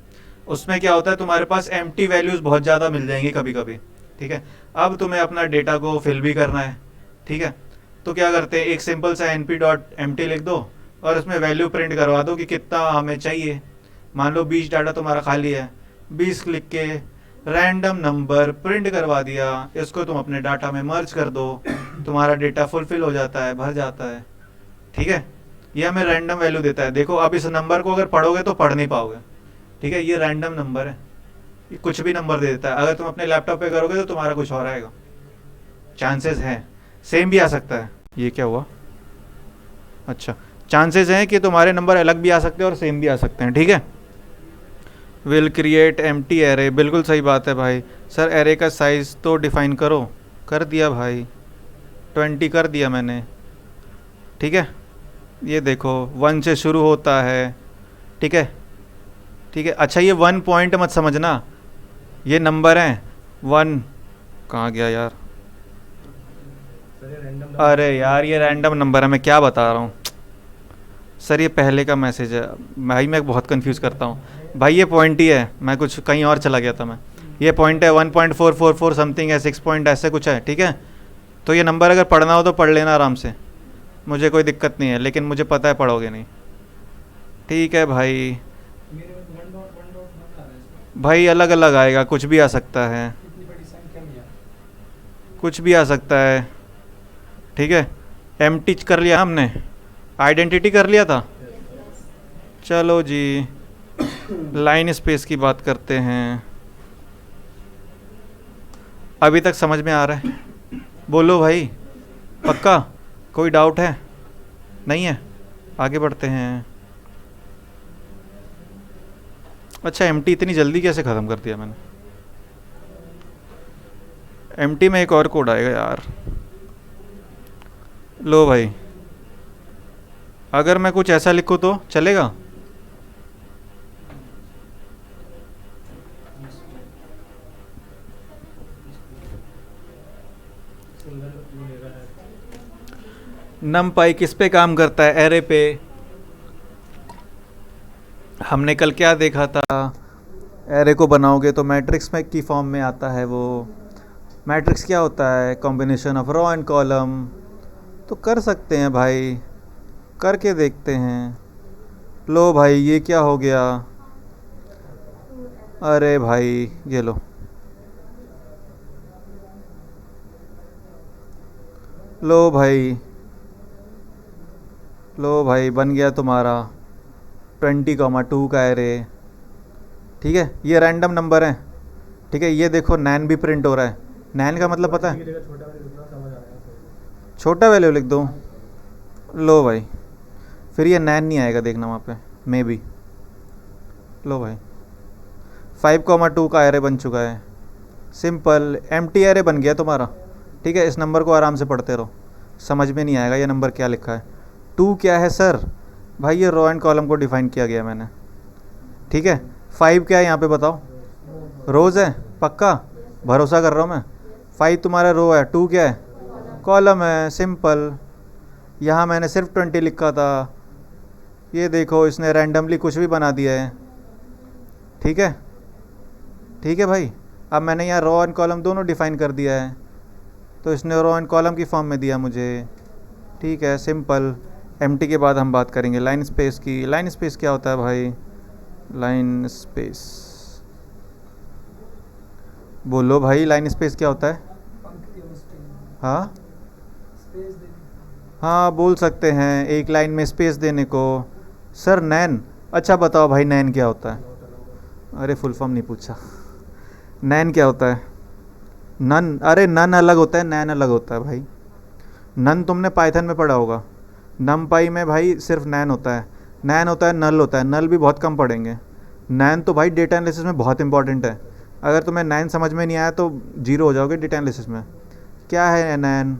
उसमें क्या होता है, तुम्हारे पास एम टी वैल्यूज बहुत ज़्यादा मिल जाएंगी कभी कभी। ठीक है, अब तुम्हें अपना डेटा को फिल भी करना है। ठीक है, तो क्या करते हैं, एक सिंपल सा N P dot M T लिख दो और उसमें वैल्यू प्रिंट करवा दो कि कितना हमें चाहिए। मान लो 20 डाटा तुम्हारा खाली है, 20 लिख के रैंडम नंबर प्रिंट करवा दिया, इसको तुम अपने डाटा में मर्ज कर दो, तुम्हारा डेटा फुलफिल हो जाता है, भर जाता है। ठीक है, ये हमें रैंडम वैल्यू देता है। देखो अब इस नंबर को अगर पढ़ोगे तो पढ़ नहीं पाओगे। ठीक है, ये रैंडम नंबर है, ये कुछ भी नंबर दे देता है। अगर तुम अपने लैपटॉप पे करोगे तो तुम्हारा कुछ और आएगा, चांसेस हैं। सेम भी आ सकता है। ये क्या हुआ? अच्छा, चांसेस हैं कि तुम्हारे नंबर अलग भी आ सकते हैं और सेम भी आ सकते हैं। ठीक है, विल क्रिएट एम्प्टी एरे, बिल्कुल सही बात है भाई। सर एरे का साइज़ तो डिफ़ाइन करो। कर दिया भाई, 20 कर दिया मैंने। ठीक है, ये देखो 1 से शुरू होता है। ठीक है, ठीक है। अच्छा, ये 1 पॉइंट मत समझना, ये नंबर हैं। 1 कहाँ गया यार? अरे यार ये रैंडम नंबर है, मैं क्या बता रहा हूँ सर, ये पहले का मैसेज है भाई, मैं बहुत कंफ्यूज करता हूँ भाई। ये पॉइंट ही है, मैं कुछ कहीं और चला गया था मैं। ये पॉइंट है 1.444 समथिंग है, 6 पॉइंट ऐसे कुछ है। ठीक है, तो ये नंबर अगर पढ़ना हो तो पढ़ लेना आराम से, मुझे कोई दिक्कत नहीं है, लेकिन मुझे पता है पढ़ोगे नहीं। ठीक है भाई, भाई अलग अलग आएगा, कुछ भी आ सकता है, कुछ भी आ सकता है। ठीक है, एम टी कर लिया हमने, आइडेंटिटी कर लिया था। चलो जी, लाइन स्पेस की बात करते हैं। अभी तक समझ में आ रहा है? बोलो भाई, पक्का? कोई डाउट है? नहीं है? आगे बढ़ते हैं। अच्छा, एमटी इतनी जल्दी कैसे ख़त्म कर दिया मैंने? एमटी में एक और कोड आएगा यार। लो भाई, अगर मैं कुछ ऐसा लिखूँ तो चलेगा? नम पाई किस पे काम करता है? एरे पे। हमने कल क्या देखा था? एरे को बनाओगे तो मैट्रिक्स में की फॉर्म में आता है वो। मैट्रिक्स क्या होता है? Combination of row and column. तो कर सकते हैं भाई, करके देखते हैं। लो भाई ये क्या हो गया? अरे भाई ये लो, लो भाई, लो भाई बन गया तुम्हारा 20,2 का एरे। ठीक है, ये रैंडम नंबर है। ठीक है, ये देखो नैन भी प्रिंट हो रहा है। नैन का मतलब पता है? छोटा वैल्यू लिख दो। लो भाई, फिर ये नैन नहीं आएगा, देखना वहाँ पे मे बी। लो भाई 5,2 का एरे बन चुका है। सिंपल एम्प्टी एरे बन गया तुम्हारा। ठीक है, इस नंबर को आराम से पढ़ते रहो, समझ में नहीं आएगा ये नंबर क्या लिखा है। 2 क्या है सर? भाई ये रो एंड कॉलम को डिफाइन किया गया मैंने। ठीक है, 5 क्या है यहाँ पे बताओ? रोज़ है, पक्का भरोसा कर रहा हूँ मैं। 5 तुम्हारा रो है, 2 क्या है? कॉलम है। सिंपल, यहाँ मैंने सिर्फ 20 लिखा था, ये देखो इसने रैंडमली कुछ भी बना दिया है। ठीक है, ठीक है भाई, अब मैंने यहाँ रो एंड कॉलम दोनों डिफाइन कर दिया है, तो इसने रो एंड कॉलम की फॉर्म में दिया मुझे। ठीक है, सिंपल। एम्प्टी के बाद हम बात करेंगे लाइन स्पेस की। लाइन स्पेस क्या होता है भाई? लाइन स्पेस बोलो भाई, लाइन स्पेस क्या होता है? हाँ हाँ, बोल सकते हैं एक लाइन में स्पेस देने को। सर नैन, अच्छा बताओ भाई नैन क्या होता है? अरे फुल फॉर्म नहीं पूछा, नैन क्या होता है? नन, अरे नन अलग होता है, नैन अलग होता है भाई। नन तुमने पाइथन में पढ़ा होगा, नमपाई में भाई सिर्फ नैन होता है। नैन होता है, नल होता है, नल भी बहुत कम पढ़ेंगे। नैन तो भाई डेटा एनालिसिस में बहुत इंपॉर्टेंट है। अगर तुम्हें नैन समझ में नहीं आया तो जीरो हो जाओगे डेटा एनालिसिस में। क्या है नैन?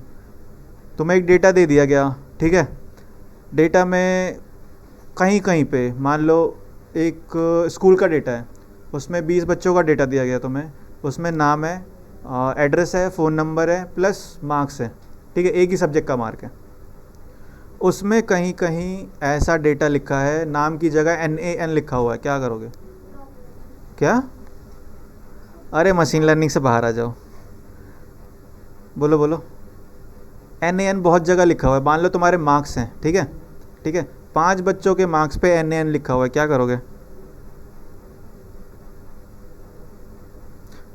तुम्हें एक डेटा दे दिया गया, ठीक है, डेटा में कहीं कहीं पे मान लो एक स्कूल का डेटा है, उसमें 20 बच्चों का डेटा दिया गया तुम्हें। उसमें नाम है, एड्रेस है, फ़ोन नंबर है, प्लस मार्क्स है। ठीक है, एक ही सब्जेक्ट का मार्क है। उसमें कहीं कहीं ऐसा डेटा लिखा है, नाम की जगह NAN लिखा हुआ है, क्या करोगे? क्या? अरे मशीन लर्निंग से बाहर आ जाओ, बोलो बोलो। NAN बहुत जगह लिखा हुआ है। मान लो तुम्हारे मार्क्स हैं, ठीक है, ठीक है, 5 बच्चों के मार्क्स पे NAN लिखा हुआ है, क्या करोगे?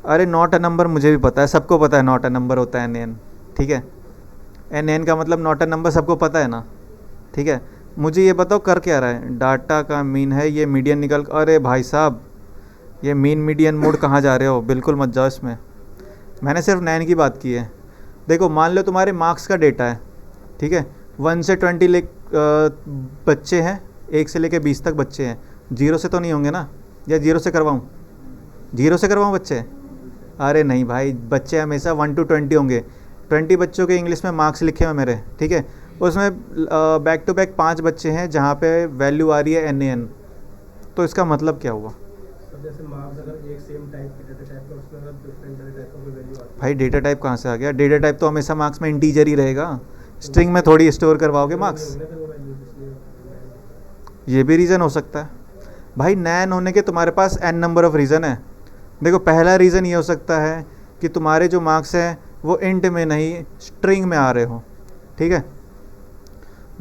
अरे नॉट अ नंबर मुझे भी पता है, सबको पता है नॉट अ नंबर होता है NAN। ठीक है, NAN का मतलब नॉट अ नंबर सबको पता है ना। ठीक है, मुझे ये बताओ कर क्या रहा है? डाटा का मीन है, ये मीडियन निकल। अरे भाई साहब, ये मीन मीडियन मोड कहाँ जा रहे हो? बिल्कुल मत जाओ इसमें, मैंने सिर्फ नैन की बात की है। देखो मान लो तुम्हारे मार्क्स का डेटा है, ठीक है, 1 से 20 बच्चे हैं, 1 से लेके 20 तक बच्चे हैं। 0 से तो नहीं होंगे ना? या 0 से करवाऊँ? 0 से करवाऊँ बच्चे? अरे नहीं भाई, बच्चे हमेशा 1 to 20 होंगे। 20 बच्चों के इंग्लिश में मार्क्स लिखे हुए मेरे, ठीक है, उसमें बैक टू बैक 5 बच्चे हैं जहाँ पे वैल्यू आ रही है NAN। तो इसका मतलब क्या हुआ? जैसे मार्क्स अगर एक सेम टाइप के डेटा टाइप का, उसमें अगर डिफरेंट डेटा टाइप का कोई वैल्यू आती है। भाई डेटा टाइप कहाँ से आ गया? डेटा टाइप तो हमेशा मार्क्स में इंटीजर ही रहेगा, स्ट्रिंग में थोड़ी स्टोर करवाओगे मार्क्स। ये भी रीज़न हो सकता है भाई। नैन होने के तुम्हारे पास n नंबर ऑफ रीज़न है। देखो पहला रीज़न ये हो सकता है कि तुम्हारे जो मार्क्स हैं वो इंट में नहीं स्ट्रिंग में आ रहे हो, ठीक है।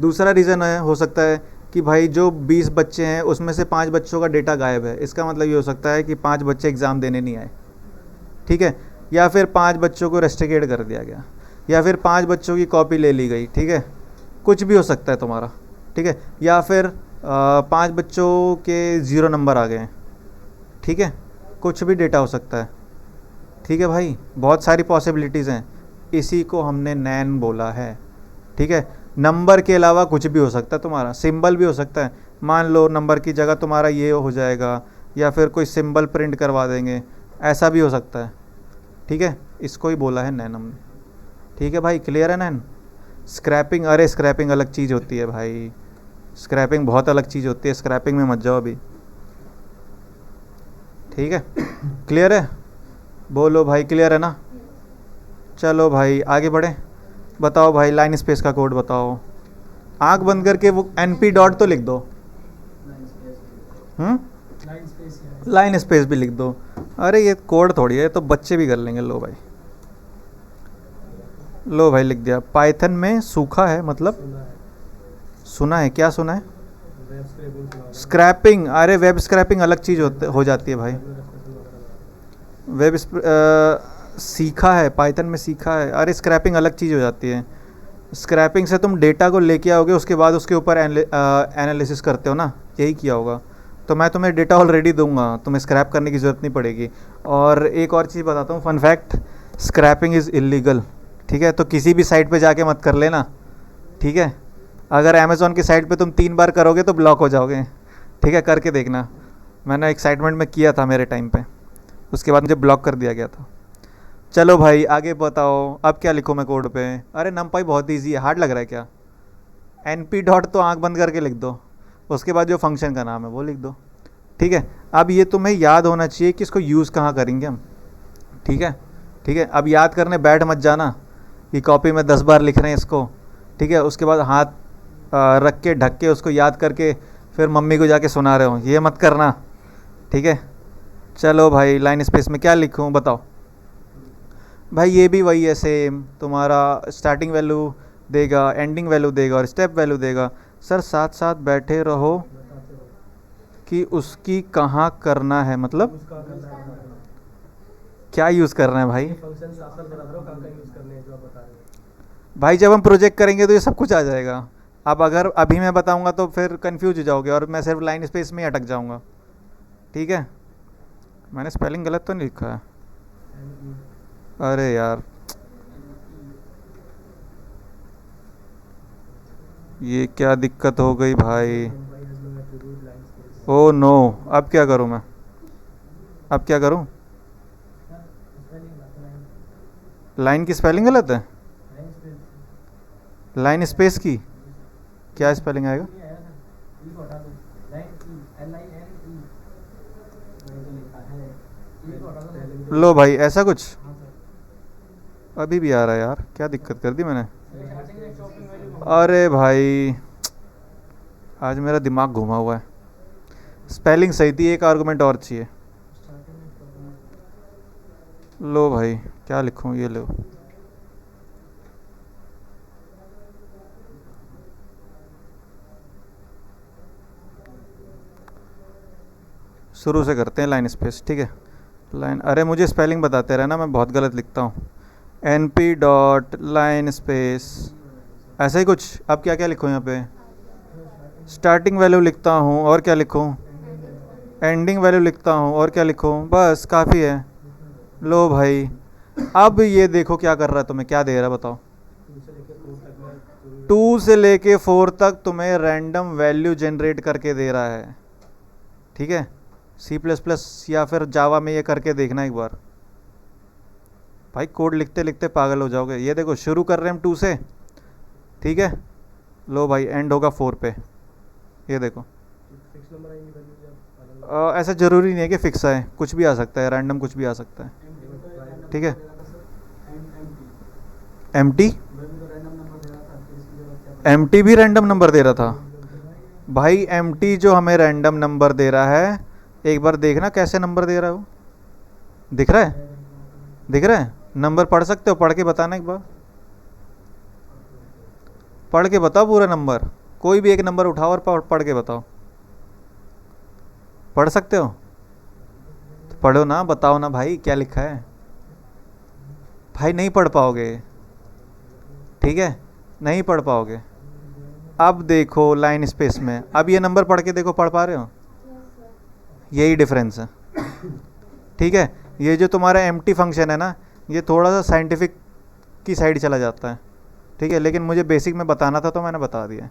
दूसरा रीज़न हो सकता है कि भाई जो 20 बच्चे हैं उसमें से 5 बच्चों का डेटा गायब है। इसका मतलब ये हो सकता है कि 5 बच्चे एग्ज़ाम देने नहीं आए, ठीक है, या फिर 5 बच्चों को रेस्ट्रिकेट कर दिया गया, या फिर 5 बच्चों की कॉपी ले ली गई, ठीक है, कुछ भी हो सकता है तुम्हारा, ठीक है, या फिर 5 बच्चों के 0 नंबर आ गए हैं, ठीक है, कुछ भी डेटा हो सकता है, ठीक है भाई, बहुत सारी पॉसिबिलिटीज़ हैं। इसी को हमने नैन बोला है, ठीक है। नंबर के अलावा कुछ भी हो सकता है तुम्हारा, सिंबल भी हो सकता है। मान लो नंबर की जगह तुम्हारा ये हो जाएगा, या फिर कोई सिंबल प्रिंट करवा देंगे, ऐसा भी हो सकता है, ठीक है। इसको ही बोला है नैन हमने, ठीक है भाई, क्लियर है नैन? स्क्रैपिंग, अरे स्क्रैपिंग अलग चीज़ होती है भाई, स्क्रैपिंग बहुत अलग चीज़ होती है, स्क्रैपिंग में मत जाओ अभी, ठीक है। क्लियर है? बोलो भाई क्लियर है ना? चलो भाई आगे बढ़े। बताओ भाई लाइन स्पेस का कोड बताओ। आंख बंद करके वो NP डॉट तो लिख दो। लाइन स्पेस लाइन स्पेस भी लिख दो। अरे ये कोड थोड़ी है, तो बच्चे भी कर लेंगे। लो भाई, लो भाई लिख दिया। पाइथन में सूखा है मतलब सुना है, सुना है, क्या सुना है? वेब स्क्रैपिंग सुना होगा, स्क्रैपिंग। अरे वेब स्क्रैपिंग अलग चीज़ हो जाती है भाई। वेब स्क्रैपिंग वगैरह। वेब सीखा है, पाइथन में सीखा है। अरे स्क्रैपिंग अलग चीज़ हो जाती है। स्क्रैपिंग से तुम डेटा को लेके आओगे, उसके बाद उसके ऊपर एनालिसिस करते हो ना, यही किया होगा। तो मैं तुम्हें डेटा ऑलरेडी दूंगा, तुम्हें स्क्रैप करने की ज़रूरत नहीं पड़ेगी। और एक और चीज़ बताता हूँ, fun fact, scraping is illegal. ठीक है, तो किसी भी साइट पे जाके मत कर लेना। ठीक है, अगर अमेज़ॉन की साइट पे तुम 3 बार करोगे तो ब्लॉक हो जाओगे। ठीक है, करके देखना। मैंने एक्साइटमेंट में किया था मेरे टाइम पे, उसके बाद मुझे ब्लॉक कर दिया गया था। चलो भाई आगे बताओ, अब क्या लिखूँ मैं कोड पे? अरे नमपाई बहुत ईजी है, हार्ड लग रहा है क्या? np डॉट तो आंख बंद करके लिख दो, उसके बाद जो फंक्शन का नाम है वो लिख दो। ठीक है, अब ये तुम्हें याद होना चाहिए कि इसको यूज़ कहाँ करेंगे हम। ठीक है, ठीक है, अब याद करने बैठ मत जाना कि कॉपी में 10 बार लिख रहे हैं इसको। ठीक है, उसके बाद हाथ रख के ढक के उसको याद करके फिर मम्मी को जाके सुना रहे हो, ये मत करना। ठीक है, चलो भाई लाइन स्पेस में क्या लिखूँ बताओ? भाई ये भी वही है सेम, तुम्हारा स्टार्टिंग वैल्यू देगा, एंडिंग वैल्यू देगा और स्टेप वैल्यू देगा। सर साथ साथ बैठे रहो बताते रहो, कि उसकी कहाँ करना है, मतलब उसका करना है बताते रहो। क्या यूज़ करना है भाई? फंक्शन साथ साथ बताते रहो कहाँ कहाँ यूज़ करने हैं जो आप बता रहे हो। भाई जब हम प्रोजेक्ट करेंगे तो ये सब कुछ आ जाएगा। अब अगर अभी मैं बताऊंगा तो फिर कंफ्यूज हो जाओगे और मैं सिर्फ लाइन स्पेस में ही अटक जाऊंगा। ठीक है, मैंने स्पेलिंग गलत तो नहीं लिखा है? अरे यार, ये क्या दिक्कत हो गई भाई? NumPy has no attribute line space। Oh no, अब क्या करूं मैं? अब क्या करूं? लाइन की स्पेलिंग गलत है? लाइन स्पेस की क्या स्पेलिंग आएगा? लो भाई ऐसा कुछ अभी भी आ रहा है यार, क्या दिक्कत कर दी मैंने? अरे भाई आज मेरा दिमाग घुमा हुआ है। स्पेलिंग सही थी, एक आर्गुमेंट और चाहिए। लो भाई क्या लिखूं, ये लो। शुरू से करते हैं लाइन स्पेस। ठीक है, लाइन, अरे मुझे स्पेलिंग बताते रहना, मैं बहुत गलत लिखता हूँ। np डॉट लाइन स्पेस ऐसा ही कुछ। अब क्या क्या लिखूँ यहाँ पे? स्टार्टिंग वैल्यू लिखता हूँ, और क्या लिखूँ? एंडिंग वैल्यू लिखता हूँ, और क्या लिखूँ? बस काफ़ी है। लो भाई अब ये देखो क्या कर रहा है, तुम्हें क्या दे रहा है बताओ? 2 से लेके 4 तक तुम्हें रैंडम वैल्यू जनरेट करके दे रहा है। ठीक है, C++ या फिर जावा में ये करके देखना एक बार। भाई कोड लिखते लिखते पागल हो जाओगे। ये देखो शुरू कर रहे हैं हम 2 से, ठीक है, लो भाई एंड होगा 4 पे। ये देखो फिक्स नंबर आएंगे वैल्यू या ऐसा ज़रूरी नहीं है कि फिक्स आए, कुछ भी आ सकता है, रैंडम कुछ भी आ सकता है। ठीक है, एम टी भी रैंडम नंबर दे रहा था भाई। एम टी जो हमें रैंडम नंबर दे रहा है, एक बार देखना कैसे नंबर दे रहा है वो। दिख रहा है? दिख रहा है? नंबर पढ़ सकते हो? पढ़ के बताना एक बार, पढ़ के बताओ पूरा नंबर। कोई भी एक नंबर उठाओ और पढ़ के बताओ। पढ़ सकते हो तो पढ़ो ना, बताओ ना भाई क्या लिखा है। भाई नहीं पढ़ पाओगे, ठीक है, नहीं पढ़ पाओगे। अब देखो लाइन स्पेस में, अब ये नंबर पढ़ के देखो, पढ़ पा रहे हो? यही डिफरेंस है। ठीक है, ये जो तुम्हारा एम्प्टी फंक्शन है ना, ये थोड़ा सा साइंटिफिक की साइड चला जाता है। ठीक है, लेकिन मुझे बेसिक में बताना था तो मैंने बता दिया।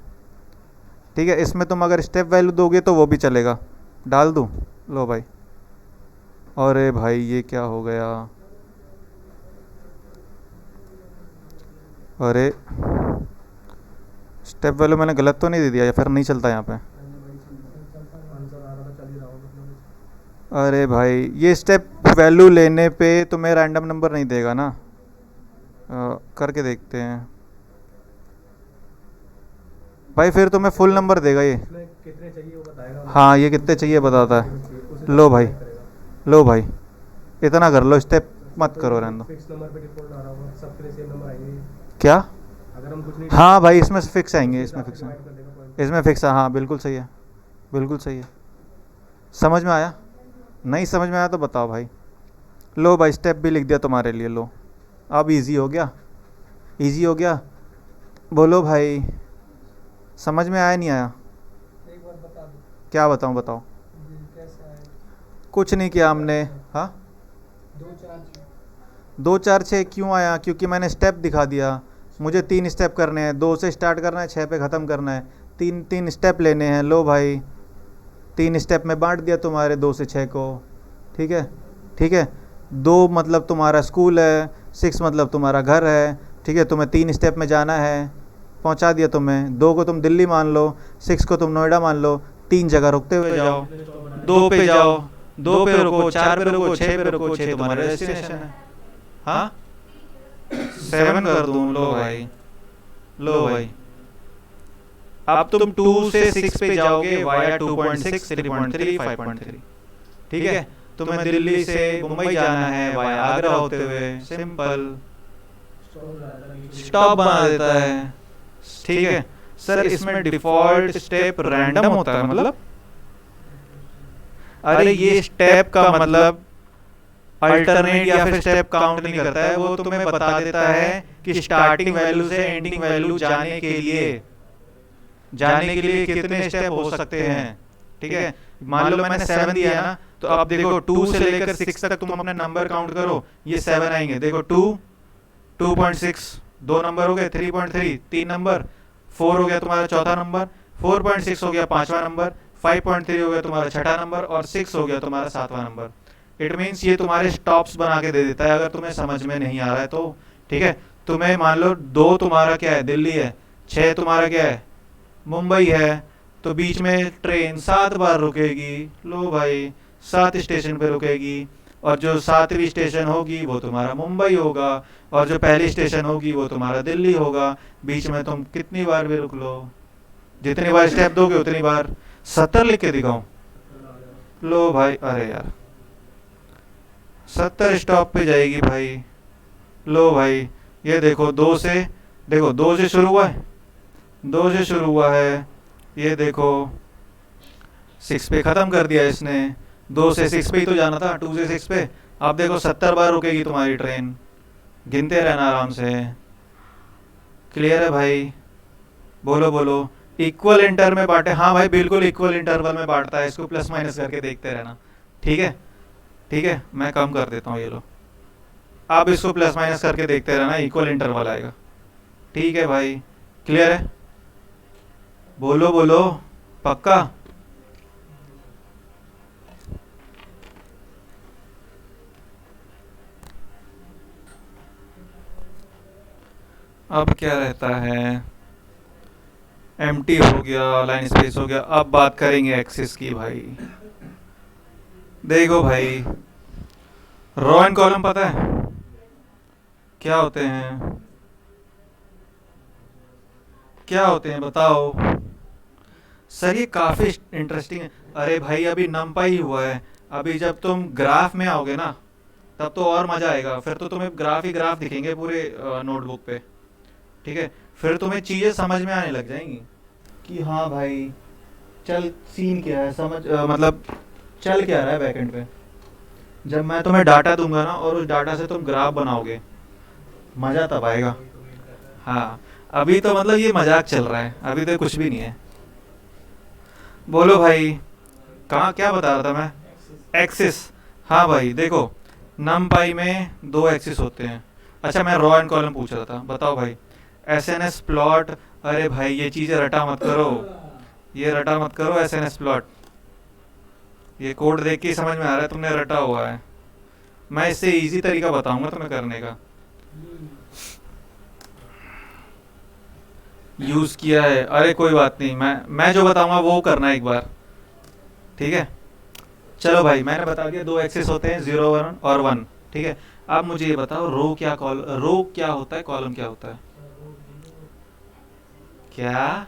ठीक है, इसमें तुम अगर स्टेप वैल्यू दोगे तो वो भी चलेगा, डाल दूँ? लो भाई, अरे भाई ये क्या हो गया? अरे स्टेप वैल्यू मैंने गलत तो नहीं दे दिया या फिर नहीं चलता यहाँ पे? आंसर आ रहा था, चल ही रहा होगा मतलब। अरे भाई ये स्टेप वैल्यू लेने पे तुम्हें रैंडम नंबर नहीं देगा ना। करके देखते हैं भाई, फिर तुम्हें फुल नंबर देगा ये। इसमें कितने चाहिए वो बताएगा। हाँ ये कितने चाहिए बताता है। उस लो भाई, लो भाई, इतना कर लो, स्टेप मत करो, रहने दो। फिक्स नंबर पे डिफॉल्ट आ रहा होगा, सबके लिए सेम नंबर आएंगे। क्या? अगर हम कुछ नहीं हाँ भाई, इसमें फिक्स आएंगे, इसमें फिक्स डिवाइड है, कर देगा पॉइंट। इसमें फिक्स है, हाँ बिल्कुल सही है, बिल्कुल सही है। समझ में आया? नहीं समझ में आया तो बताओ भाई। लो भाई, स्टेप भी लिख दिया तुम्हारे लिए, लो। अब इजी हो गया, इजी हो गया। बोलो भाई, समझ में आया नहीं आया? एक बार बता दो क्या बताऊँ, बताओ। ये कैसे आए। कुछ नहीं किया हमने। हाँ, 2 4 6 क्यों आया? क्योंकि मैंने स्टेप दिखा दिया। मुझे 3 स्टेप करने हैं, 2 से स्टार्ट करना है, 6 पे ख़त्म करना है। 3 3 स्टेप लेने हैं। लो भाई, 3 स्टेप में बांट दिया तुम्हारे 2 से 6 को। ठीक है, ठीक है। 2 मतलब तुम्हारा स्कूल है, 6 मतलब तुम्हारा घर है। ठीक है, तुम्हें 3 स्टेप में जाना है, पहुंचा दिया तुम्हें। 2 को तुम दिल्ली मान लो, 6 को तुम नोएडा मान लो। 3 जगह रुकते हुए जाओ, 2 पे जाओ, 2 पे रुको, 4 पे रुको, 6 पे रुको, 6 तुम्हारा डेस्टिनेशन है। हाँ, 7 कर दूं? लो भाई, लो भाई। अब तुम 2 से 6 पे जाओगे वाया 2.6, 3.3, 5.3। ठीक है, तुम्हें दिल्ली से मुंबई जाना है वाया आगरा होते हुए, सिंपल, स्टॉप बना देता है। ठीक है सर, इसमें डिफॉल्ट स्टेप रैंडम होता है मतलब? अरे ये स्टेप का मतलब अल्टरनेट या फिर स्टेप काउंट नहीं करता है, वो तुम्हें बता देता है कि स्टार्टिंग वैल्यू से एंडिंग वैल्यू जाने के लिए कितने स्टेप हो सकते हैं। ठीक है, मान लो मैंने 7 दिया है ना, तो अब देखो 2 से लेकर 6 तक तुम अपने नंबर काउंट करो, ये 7 आएंगे। देखो 2, 2.6 2 नंबर हो गए, 3.3 3 नंबर, 4 हो गया तुम्हारा चौथा नंबर, 4.6 हो गया पांचवा नंबर, 5.3 हो गया तुम्हारा छठा नंबर, और 6 हो गया तुम्हारा सातवां नंबर। इट मीन्स ये तुम्हारे स्टॉप्स बना के दे देता है, अगर तुम्हें समझ में नहीं आ रहा है तो। ठीक है, तुम्हें मान लो 2 तुम्हारा क्या है, दिल्ली है, 6 तुम्हारा क्या है, मुंबई है, तो बीच में ट्रेन 7 बार रुकेगी। लो भाई, 7 स्टेशन पे रुकेगी, और जो 7वीं स्टेशन होगी वो तुम्हारा मुंबई होगा, और जो पहली स्टेशन होगी वो तुम्हारा दिल्ली होगा। बीच में तुम कितनी बार भी रुक लो, जितनी बार स्टेप दोगे उतनी बार। 70 लिख के दिखाऊं? लो भाई, अरे यार, 70 स्टॉप पे जाएगी भाई। लो भाई, ये देखो 2 से, देखो 2 से शुरू हुआ है, 2 से शुरू हुआ है, ये देखो 6 पे ख़त्म कर दिया इसने। 2 से 6 पे ही तो जाना था, 2 से 6 पे। आप देखो 70 बार रुकेगी तुम्हारी ट्रेन, गिनते रहना आराम से। क्लियर है भाई? बोलो बोलो। इक्वल इंटर में बांटे? हाँ भाई बिल्कुल, इक्वल इंटरवल में बांटता है, इसको प्लस माइनस करके देखते रहना। ठीक है, ठीक है, मैं कम कर देता हूँ, ये लो। आप इसको प्लस माइनस करके देखते रहना, इक्वल इंटरवल आएगा। ठीक है भाई, क्लियर है? बोलो बोलो, पक्का? अब क्या रहता है? एम्प्टी हो गया, लाइन स्पेस हो गया। अब बात करेंगे एक्सिस की भाई। देखो भाई, रो एंड कॉलम पता है क्या होते हैं? क्या होते हैं बताओ सर, ये काफ़ी इंटरेस्टिंग है। अरे भाई, अभी नमपाई हुआ है, अभी जब तुम ग्राफ में आओगे ना, तब तो और मज़ा आएगा। फिर तो तुम्हें ग्राफ ही ग्राफ दिखेंगे पूरे नोटबुक पे। ठीक है, फिर तुम्हें चीज़ें समझ में आने लग जाएंगी कि हाँ भाई, चल सीन क्या है, समझ मतलब चल क्या रहा है बैकएंड पे। जब मैं तुम्हें डाटा दूंगा ना, और उस डाटा से तुम ग्राफ बनाओगे, मज़ा तब आएगा। हाँ, अभी तो मतलब ये मजाक चल रहा है, अभी तो कुछ भी नहीं है। बोलो भाई, कहाँ क्या बता रहा था मैं? एक्सिस। हाँ भाई देखो, नमपाई में 2 एक्सिस होते हैं। अच्छा, मैं रो एंड कॉलम पूछ रहा था, बताओ भाई। एसएनएस प्लॉट, अरे भाई ये चीज़ें रटा मत करो, ये रटा मत करो। एसएनएस प्लॉट, ये कोड देख के ही समझ में आ रहा है तुमने रटा हुआ है। मैं इससे इजी तरीका बताऊंगा तुम्हें करने का। यूज़ किया है, अरे कोई बात नहीं, मैं जो बताऊंगा वो करना एक बार। ठीक है, चलो भाई, मैंने बता दिया 2 एक्सिस होते हैं, 0 1 और 1। ठीक है, अब मुझे ये बताओ, रो क्या होता है, कॉलम क्या होता है? क्या?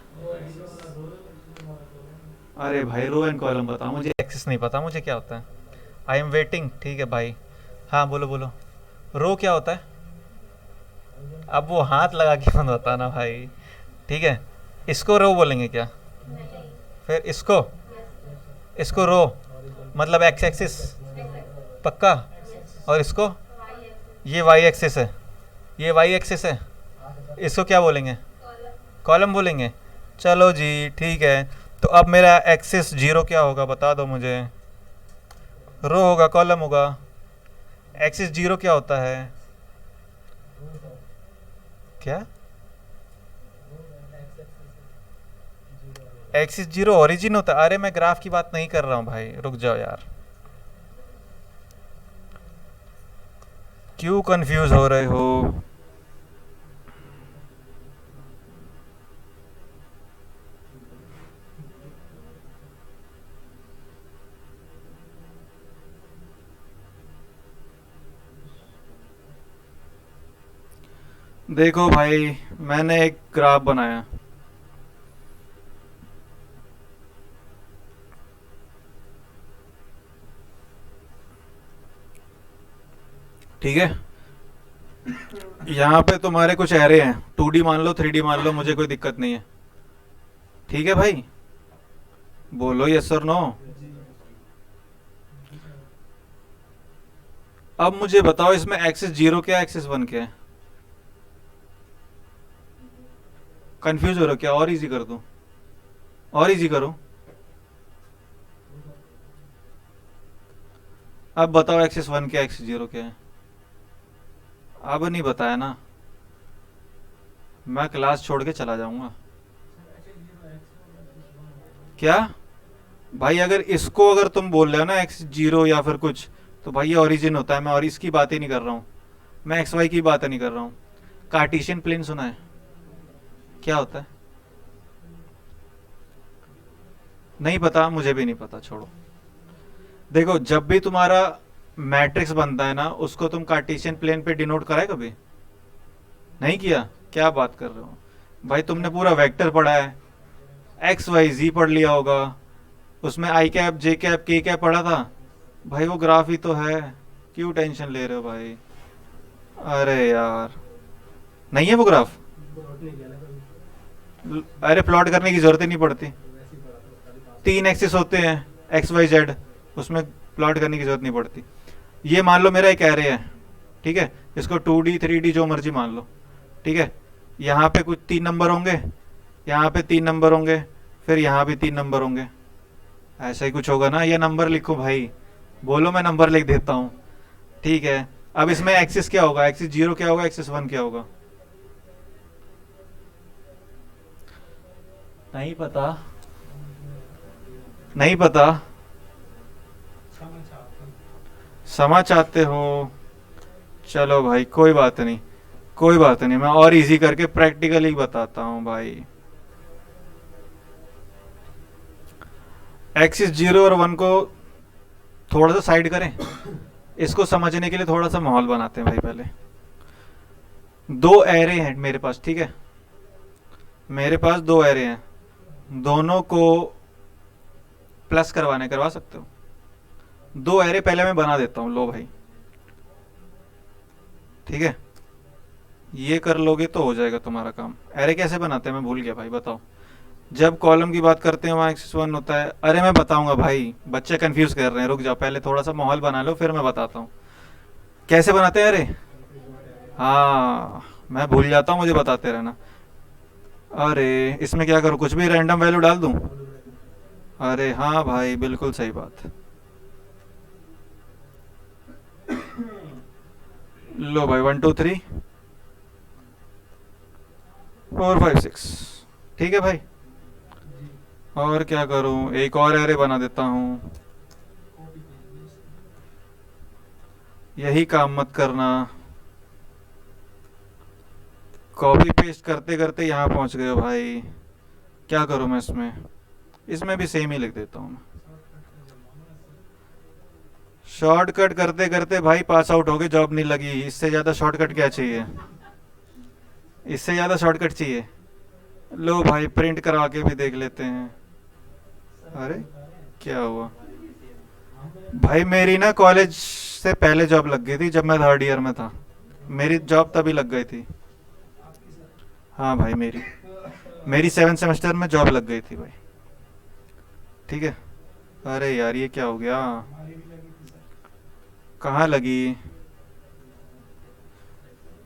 अरे भाई रो एंड कॉलम बताओ मुझे, एक्सिस नहीं पता मुझे क्या होता है। आई एम वेटिंग, ठीक है भाई। हाँ बोलो बोलो। रो क्या होता है? अब वो हाथ लगा के मत बताना भाई। ठीक है, इसको रो बोलेंगे क्या? फिर इसको, इसको रो मतलब एक्स एक्सिस पक्का। और इसको, ये वाई एक्सिस है, ये वाई एक्सिस है, इसको क्या बोलेंगे? कॉलम बोलेंगे। चलो जी ठीक है। तो अब मेरा एक्सिस जीरो क्या होगा बता दो मुझे। रो होगा कॉलम होगा? एक्सिस जीरो क्या होता है? क्या? एक्सिस जीरो ओरिजिन होता है? अरे मैं ग्राफ की बात नहीं कर रहा हूँ भाई, रुक जाओ यार, क्यों कंफ्यूज हो रहे हो? देखो भाई, मैंने एक ग्राफ बनाया, ठीक है। यहाँ पे तुम्हारे कुछ एरे हैं, 2D मान लो 3D मान लो, मुझे कोई दिक्कत नहीं है। ठीक है भाई, बोलो यस और नो। अब मुझे बताओ इसमें एक्सिस जीरो क्या एक्सिस वन क्या है? कंफ्यूज हो रहे हो क्या? और इजी कर दूं? और इजी करूं? अब बताओ एक्सिस वन क्या एक्सिस जीरो क्या है? अब नहीं बताया ना, मैं क्लास छोड़ के चला जाऊंगा। क्या भाई, अगर इसको अगर तुम बोल रहे हो ना एक्स जीरो या फिर कुछ, तो भाई ये ओरिजिन होता है, मैं और इसकी बात ही नहीं कर रहा हूँ, मैं एक्स वाई की बात नहीं कर रहा हूँ। कार्टेशियन प्लेन सुना है? क्या होता है? नहीं पता, मुझे भी नहीं पता, छोड़ो। देखो जब भी तुम्हारा मैट्रिक्स बनता है ना, उसको तुम कार्टेशियन प्लेन पे डिनोट करा है कभी? नहीं किया? क्या बात कर रहे हो भाई, तुमने पूरा वेक्टर पढ़ा है, एक्स वाई जी पढ़ लिया होगा, उसमें आई कैप जे कैप के कैप पढ़ा था भाई, वो ग्राफ ही तो है, क्यों टेंशन ले रहे हो भाई? अरे यार, नहीं है वो ग्राफ? प्लॉट नहीं किया ना कभी, अरे प्लॉट करने की जरूरत ही नहीं पड़ती, तो वैसे ही पढ़ा था बस, खाली पास। तीन एक्सिस होते हैं एक्स वाई जेड, उसमें प्लॉट करने की जरूरत नहीं पड़ती। ये मान लो मेरा एक एरे है, ठीक है, इसको 2D 3D जो मर्जी मान लो, ठीक है। यहाँ पे कुछ 3 नंबर होंगे, यहाँ पे 3 नंबर होंगे, फिर यहाँ भी 3 नंबर होंगे, ऐसा ही कुछ होगा ना। ये नंबर लिखो भाई, बोलो मैं नंबर लिख देता हूँ, ठीक है। अब इसमें एक्सिस क्या होगा? एक्सिस जीरो क्या होगा? एक्सिस वन क्या होगा? नहीं पता? नहीं पता? समझ आता हूँ। समझ चाहते हो? चलो भाई कोई बात नहीं, कोई बात नहीं, मैं और इजी करके प्रैक्टिकली बताता हूँ भाई। एक्सिस जीरो और वन को थोड़ा सा साइड करें, इसको समझने के लिए थोड़ा सा माहौल बनाते हैं भाई। पहले दो एरे हैं मेरे पास, ठीक है, मेरे पास दो एरे हैं, दोनों को प्लस करवाने करवा सकते हो। दो एरे पहले मैं बना देता हूँ, लो भाई, ठीक है, ये कर लोगे तो हो जाएगा तुम्हारा काम। एरे कैसे बनाते हैं मैं भूल गया भाई, बताओ। जब कॉलम की बात करते हैं वहाँ एक्सिस वन होता है, अरे मैं बताऊंगा भाई, बच्चे कंफ्यूज कर रहे हैं, रुक जाओ, पहले थोड़ा सा माहौल बना लो फिर मैं बताता हूँ कैसे बनाते हैं। अरे हाँ, मैं भूल जाता हूँ, मुझे बताते रहना। अरे इसमें क्या करूँ, कुछ भी रैंडम वैल्यू डाल दूँ? अरे हाँ भाई, बिल्कुल सही बात। लो भाई, 1 2 3 4 5 6, ठीक है भाई। और क्या करूं, एक और एरे बना देता हूं। यही काम मत करना, कॉपी पेस्ट करते करते यहाँ पहुंच गए हो भाई। क्या करूं मैं इसमें? इसमें भी सेम ही लिख देता हूँ। शॉर्टकट करते करते भाई पास आउट हो गए, जॉब नहीं लगी, इससे ज़्यादा शॉर्टकट क्या चाहिए? इससे ज़्यादा शॉर्टकट चाहिए? लो भाई, प्रिंट करा के भी देख लेते हैं। अरे क्या हुआ? भाई मेरी ना कॉलेज से पहले जॉब लग गई थी जब मैं थर्ड ईयर में था। मेरी जॉब तभी लग गई थी। हाँ भाई, मेरी मेरी सेवन सेमेस्टर में जॉब लग गई थी भाई। ठीक है। अरे यार ये क्या हो गया? कहाँ लगी?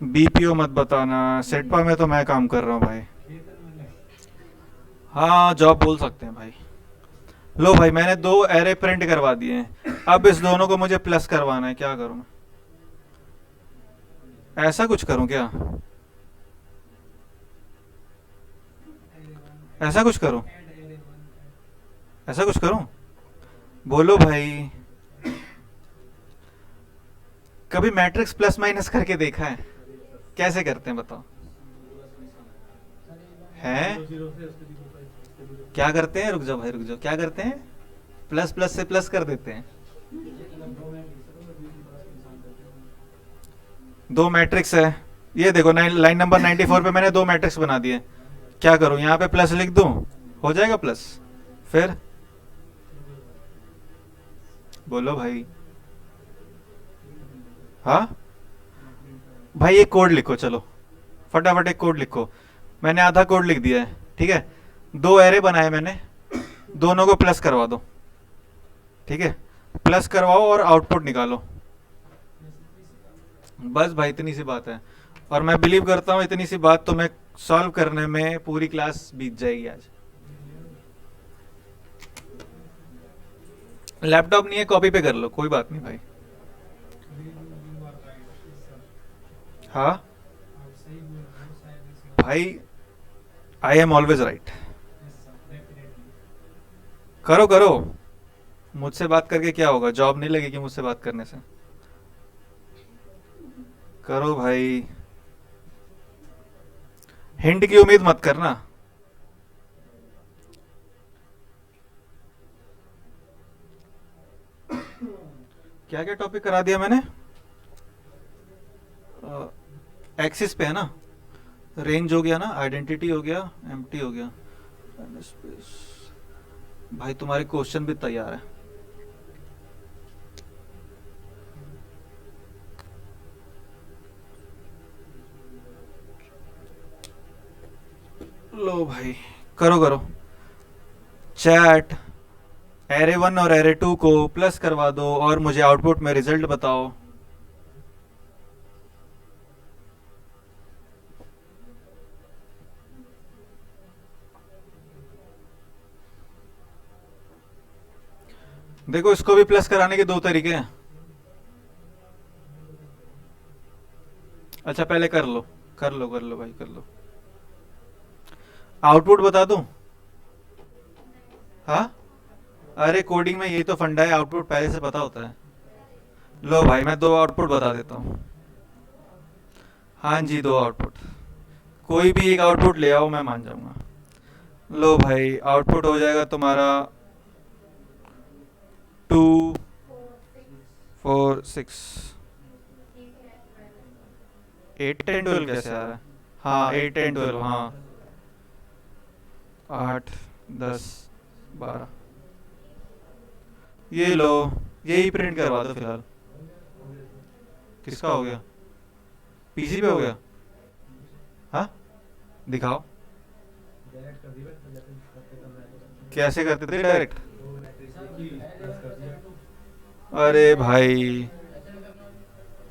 बीपीओ मत बताना, सेटपा में तो मैं काम कर रहा हूँ भाई। हाँ जॉब बोल सकते हैं भाई। लो भाई, मैंने दो एरे प्रिंट करवा दिए हैं, अब इस दोनों को मुझे प्लस करवाना है, क्या करूँ मैं? ऐसा कुछ करूँ क्या? ऐसा कुछ करूँ? ऐसा कुछ करूँ? बोलो भाई। कभी मैट्रिक्स प्लस माइनस करके देखा है? कैसे करते हैं बताओ? हैं? क्या करते हैं? रुक जाओ भाई, रुक जाओ, क्या करते हैं? प्लस प्लस से प्लस कर देते हैं। दो मैट्रिक्स है, ये देखो लाइन नंबर 94 पे मैंने दो मैट्रिक्स बना दिए। क्या करूं, यहाँ पे प्लस लिख दूं? हो जाएगा प्लस? फिर बोलो भाई। हाँ भाई, एक कोड लिखो, चलो फटाफट एक कोड लिखो। मैंने आधा कोड लिख दिया है, ठीक है। दो एरे बनाए मैंने, दोनों को प्लस करवा दो, ठीक है। प्लस करवाओ और आउटपुट निकालो। बस भाई इतनी सी बात है। और मैं बिलीव करता हूँ इतनी सी बात तो मैं सॉल्व करने में पूरी क्लास बीत जाएगी आज। लैपटॉप नहीं है, कॉपी पे कर लो, कोई बात नहीं भाई। हाँ भाई, आई एम ऑलवेज राइट। करो करो, मुझसे बात करके क्या होगा? जॉब नहीं लगेगी मुझसे बात करने से। करो भाई, हिंट की उम्मीद मत करना। क्या क्या टॉपिक करा दिया मैंने? एक्सिस पे है ना, रेंज हो गया ना, आइडेंटिटी हो गया, एम्प्टी हो गया, स्पेस। भाई तुम्हारे क्वेश्चन भी तैयार है। लो भाई, करो करो। चैट, एरे वन और एरे टू को प्लस करवा दो और मुझे आउटपुट में रिजल्ट बताओ। देखो इसको भी प्लस कराने के दो तरीके हैं। अच्छा पहले कर लो, कर लो कर लो भाई, कर लो। आउटपुट बता दूं? हाँ, अरे कोडिंग में यही तो फंडा है, आउटपुट पहले से पता होता है। लो भाई, मैं दो आउटपुट बता देता हूँ। हाँ जी, दो आउटपुट। कोई भी एक आउटपुट ले आओ, मैं मान जाऊंगा। लो भाई, आउटपुट हो जाएगा तुम्हारा 2 4 6। 8 10 12 कैसे आ रहा है? हाँ 8 10 12, हाँ 8 10 12। ये लो, यही प्रिंट करवा दो फिलहाल। किसका हो गया? पीसी पे हो गया? हाँ दिखाओ, कैसे करते थे डायरेक्ट? अरे भाई,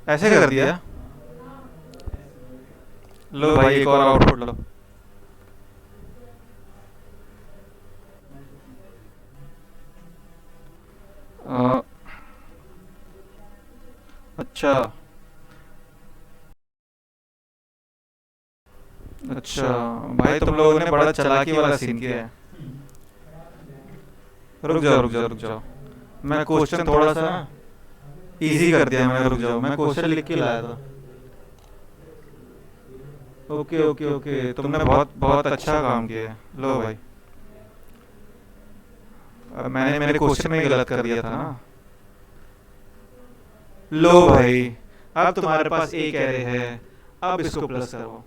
ऐसे कर दिया? लो भाई, एक और आउटपुट लो। अ, अच्छा अच्छा, भाई तुम लोगों ने बड़ा चालाकी वाला सीन किया है। रुक जाओ रुक जाओ रुक जाओ, मैं क्वेश्चन थोड़ा सा इजी कर दिया मैंने। रुक जाओ, मैं क्वेश्चन लिख के लाया था। ओके ओके ओके, तुमने बहुत बहुत अच्छा काम किया है। लो भाई, अब मैंने मेरे क्वेश्चन में ही गलत कर दिया था ना। लो भाई, अब तुम्हारे पास एक एरे है, अब इसको प्लस करो।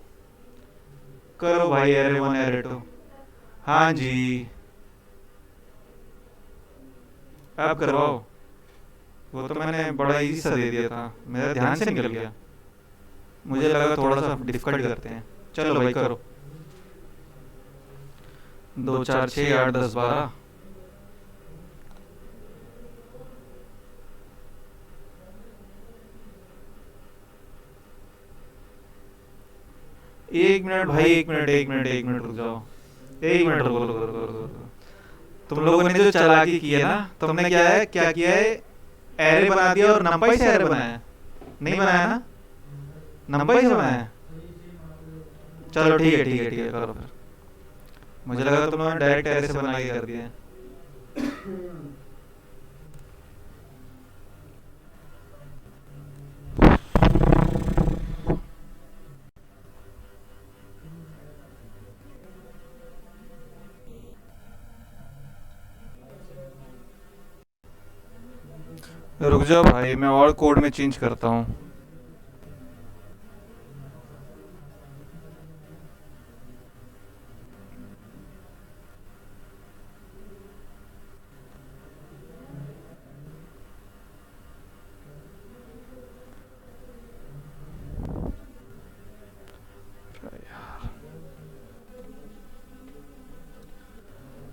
करो भाई, एरे वन एरे टू। हाँ जी, आप करवाओ। वो तो मैंने बड़ा इजी सा दे दिया था, मेरा ध्यान से निकल गया। मुझे लगा थोड़ा सा डिफिकल्ट करते हैं। चलो भाई करो। 2 4 6 8 10 12। एक मिनट भाई, एक मिनट, एक मिनट, एक मिनट रुक जाओ। एक मिनट रुको रुको रुको रुको रुको। तुम लोगों ने जो चालाकी की है ना, तुमने क्या है, क्या किया है, एरे बना दिया और नंपाई से एरे बनाया है। नहीं बनाया ना, नंपाई से बनाया है। चलो ठीक है ठीक है ठीक है, करो फिर। मुझे लगा तुम लोगों ने डायरेक्ट एरे से बना के कर दिया है। रुक जाओ भाई, मैं और कोड में चेंज करता हूँ।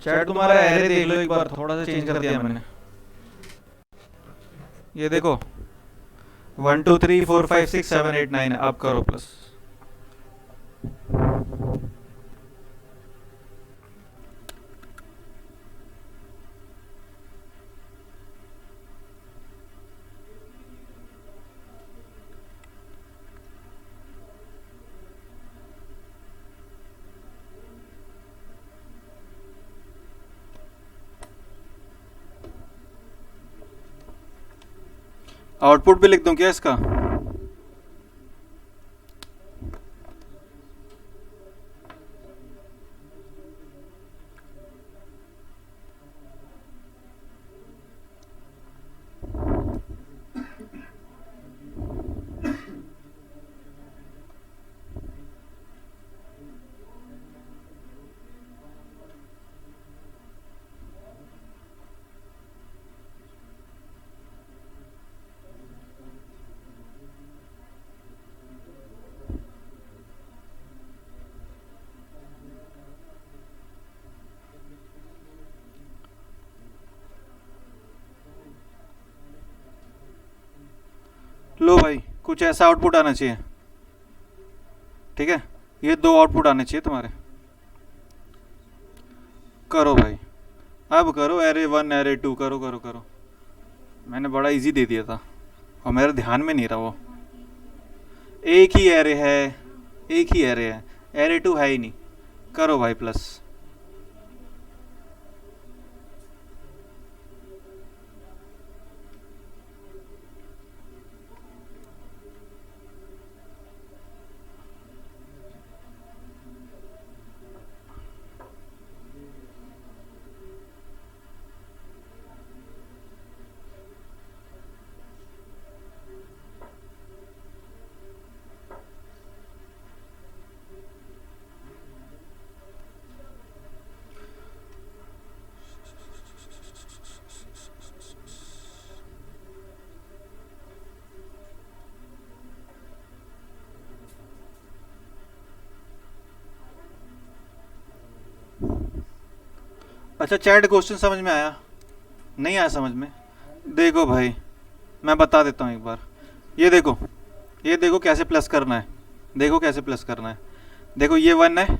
चैट तुम्हारा एरे देख लो एक बार, थोड़ा सा चेंज कर दिया मैंने। ये देखो, 1 2 3 4 5 6 7 8 9 है। अब करो प्लस। आउटपुट भी लिख दूं क्या इसका? लो भाई, कुछ ऐसा आउटपुट आना चाहिए। ठीक है, ये 2 आउटपुट आने चाहिए तुम्हारे। करो भाई, अब करो। एरे 1 एरे 2 करो करो करो। मैंने बड़ा इजी दे दिया था और मेरे ध्यान में नहीं रहा वो। एक ही एरे है, एक ही एरे है, एरे 2 है ही नहीं। करो भाई प्लस। अच्छा चैट, क्वेश्चन समझ में आया? नहीं आया समझ में? देखो भाई, मैं बता देता हूँ एक बार। ये देखो, ये देखो कैसे प्लस करना है। देखो कैसे प्लस करना है। देखो ये 1 है,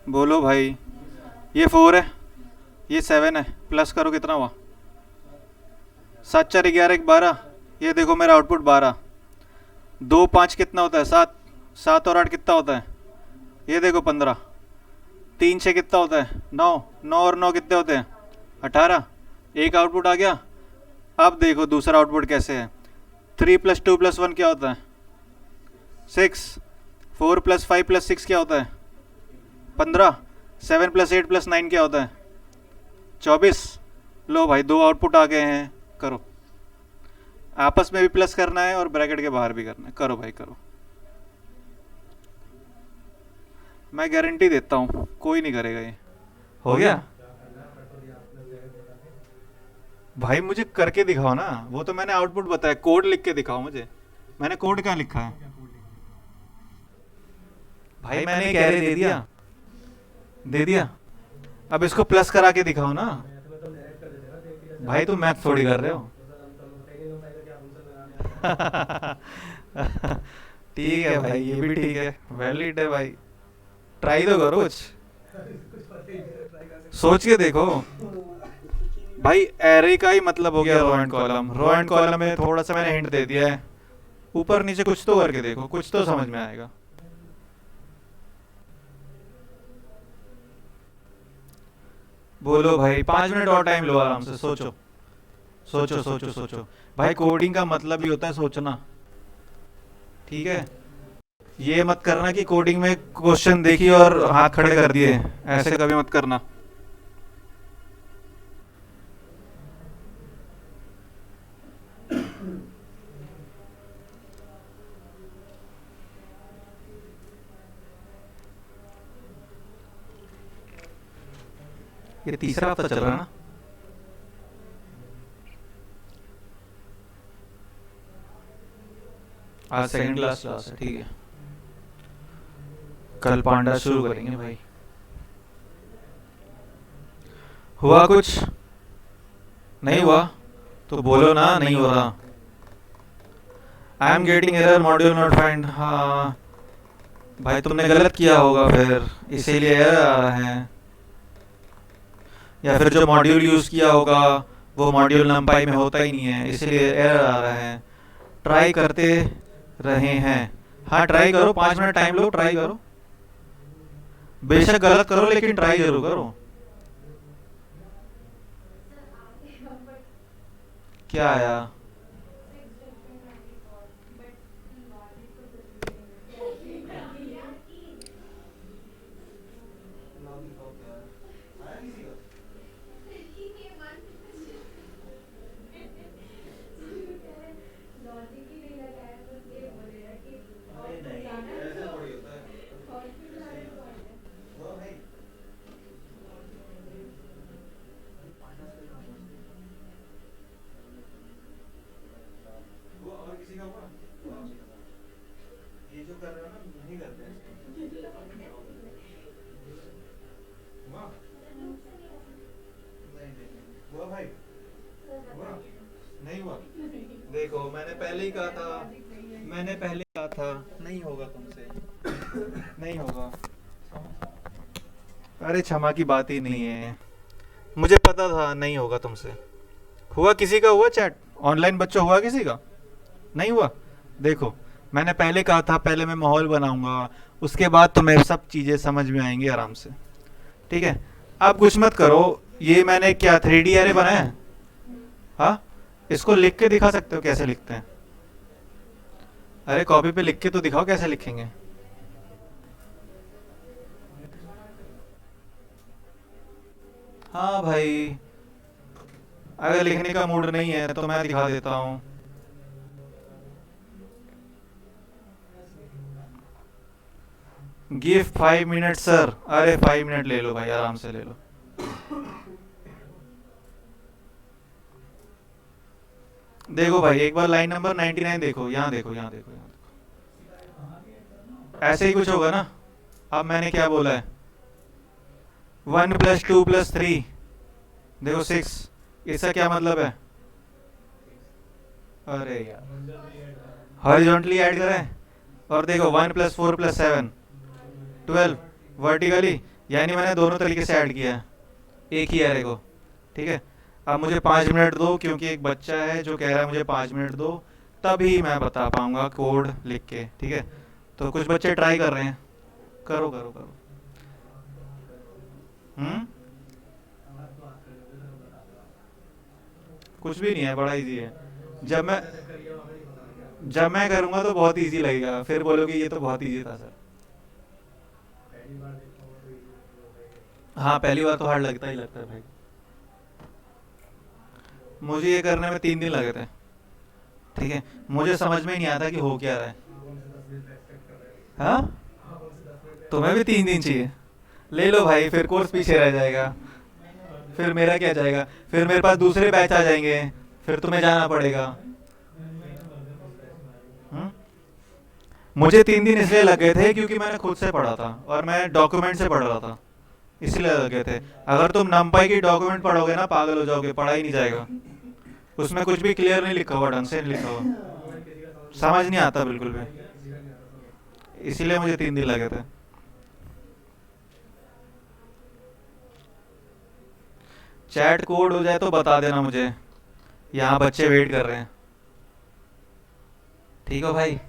बोलो भाई। ये 4 है, ये 7 है। प्लस करो, कितना हुआ? 7 4 11 1 12। ये देखो मेरा आउटपुट 12। 2 5 कितना होता है? 7। 7 और 8 कितना होता है? ये देखो 15। 3 6 कितना होता है? 9। 9 और 9 कितने होते हैं? 18। एक आउटपुट आ गया। अब देखो दूसरा आउटपुट कैसे है। 3 + 2 + 1 क्या होता है? 6। 4 + 5 + 6 क्या होता है? 15। 7 + 8 + 9 क्या होता है? 24। लो भाई, 2 आउटपुट आ गए हैं। करो। आपस में भी प्लस करना है और ब्रैकेट के बाहर भी करना है। करो भाई करो। मैं गारंटी देता हूँ कोई नहीं करेगा ये। हो गया? भाई मुझे करके दिखाओ ना, वो तो मैंने आउटपुट बताया, कोड लिख के दिखाओ मुझे। मैंने कोड कहाँ लिखा है? भाई मैंने कैरे दे दिया, दे दिया। अब इसको प्लस करा के दिखाओ ना। मैथ में तो डायरेक्ट कर देते हैं ना, तो एक ही भाई तुम मैथ थोड़ी कर रहे हो। तो सर हम तो टेक्निकल साइड के आंसर लगाने आते ठीक है भाई, ये भी ठीक है, वैलिड है भाई। ट्राई तो करो कुछ, हैं कुछ पता ही नहीं, ट्राई करके सोच के देखो। भाई एरे का ही मतलब हो गया row and column. Row and column में थोड़ा सा मैंने हिंट दे दिया है, ऊपर नीचे कुछ तो करके देखो, कुछ तो समझ में आएगा। बोलो भाई, 5 मिनट और टाइम लो, आराम से सोचो, सोचो सोचो सोचो। भाई कोडिंग का मतलब ही होता है सोचना, ठीक है? ये मत करना कि कोडिंग में क्वेश्चन देखी और हाथ खड़े कर दिए, ऐसे कभी मत करना। ये तीसरा हफ्ता चल रहा है ना? आज सेकंड क्लास है, ठीक है। कल पांडा शुरू करेंगे भाई। हुआ कुछ? नहीं हुआ तो बोलो ना, नहीं हो रहा। I am getting error, module not find. हाँ भाई तुमने गलत किया होगा फिर, इसीलिए एरर आ रहा है। या फिर जो मॉड्यूल यूज़ किया होगा वो मॉड्यूल नंपाई में होता ही नहीं है, इसलिए एरर आ रहा है। ट्राई करते रहे हैं। हाँ ट्राई करो, 5 मिनट टाइम लो, ट्राई करो। बेशक गलत करो लेकिन ट्राई जरूर करो। क्या आया? अरे नहीं, ऐसे थोड़ी होता है। वो भाई वो और किसी का हुआ? ये जो कर रहे हो ना, नहीं करते हैं हुआ? नहीं नहीं नहीं हुआ भाई, हुआ? नहीं हुआ? देखो मैंने पहले ही कहा था, मैंने पहले कहा था नहीं होगा तुमसे, नहीं होगा। अरे क्षमा की बात ही नहीं है, मुझे पता था नहीं होगा तुमसे। हुआ किसी का? हुआ चैट ऑनलाइन बच्चों, हुआ किसी का? नहीं हुआ? देखो मैंने पहले कहा था, पहले मैं माहौल बनाऊंगा, उसके बाद तुम्हें सब चीज़ें समझ में आएंगी आराम से, ठीक है? अब कुछ मत करो। ये मैंने क्या 3D एरे बनाया है? हाँ, इसको लिख के दिखा सकते हो कैसे लिखते हैं? अरे कॉपी पे लिख के तो दिखाओ कैसे लिखेंगे। हाँ भाई, अगर लिखने का मूड नहीं है तो मैं दिखा देता हूँ। Give 5 minute sir. अरे 5 मिनट ले लो भाई, आराम से ले लो। देखो भाई एक बार लाइन नंबर 99 देखो, यहाँ देखो, यहाँ देखो, यहाँ देखो, ऐसे ही कुछ होगा ना। अब मैंने क्या बोला है? 1 + 2 + 3, देखो 6। इसका क्या मतलब है? अरे यार, हॉरिजॉन्टली ऐड करें। और देखो 1 + 4 + 7, 12 वर्टिकली, यानी मैंने दोनों तरीके से ऐड किया है एक ही एरे को, ठीक है? अब मुझे 5 मिनट दो, क्योंकि एक बच्चा है जो कह रहा है मुझे 5 मिनट दो, तभी मैं बता पाऊंगा कोड लिख के, ठीक है? तो कुछ बच्चे ट्राई कर रहे हैं, करो करो करो। हम्म, कुछ भी नहीं है, बड़ा इजी है। जब मैं जब मैं करूंगा तो बहुत इजी लगेगा, फिर बोलोगे ये तो बहुत इजी था सर। पहली बार देखा हुआ तो easy होता ही है। हाँ पहली बार तो हार्ड लगता ही लगता है भाई। मुझे ये करने में 3 दिन लगे थे, ठीक है? मुझे समझ में ही नहीं आता कि हो क्या रहा है। आप हमसे 10 मिनट एक्सपेक्ट कर रहे हैं, हाँ, आप हमसे 10 मिनट तुम्हें भी 3 दिन चाहिए? ले लो भाई, फिर कोर्स पीछे रह जाएगा। फिर मेरा क्या जाएगा, फिर मेरे पास दूसरे बैच आ जाएंगे, फिर तुम्हें जाना पड़ेगा। हम्म? मुझे 3 दिन इसलिए लगे थे क्योंकि मैंने खुद से पढ़ा था और मैं डॉक्यूमेंट से पढ़ रहा था, इसलिए लगे थे। अगर तुम नंपाई की डॉक्यूमेंट पढ़ोगे ना पागल हो जाओगे, पढ़ा ही नहीं जाएगा। उसमें कुछ भी क्लियर नहीं लिखा हुआ, ढंग से नहीं लिखा हुआ, समझ नहीं आता बिल्कुल भी। इसीलिए मुझे 3 दिन लगे थे। चैट कोड हो जाए तो बता देना मुझे, यहाँ बच्चे वेट कर रहे हैं। ठीक हो भाई?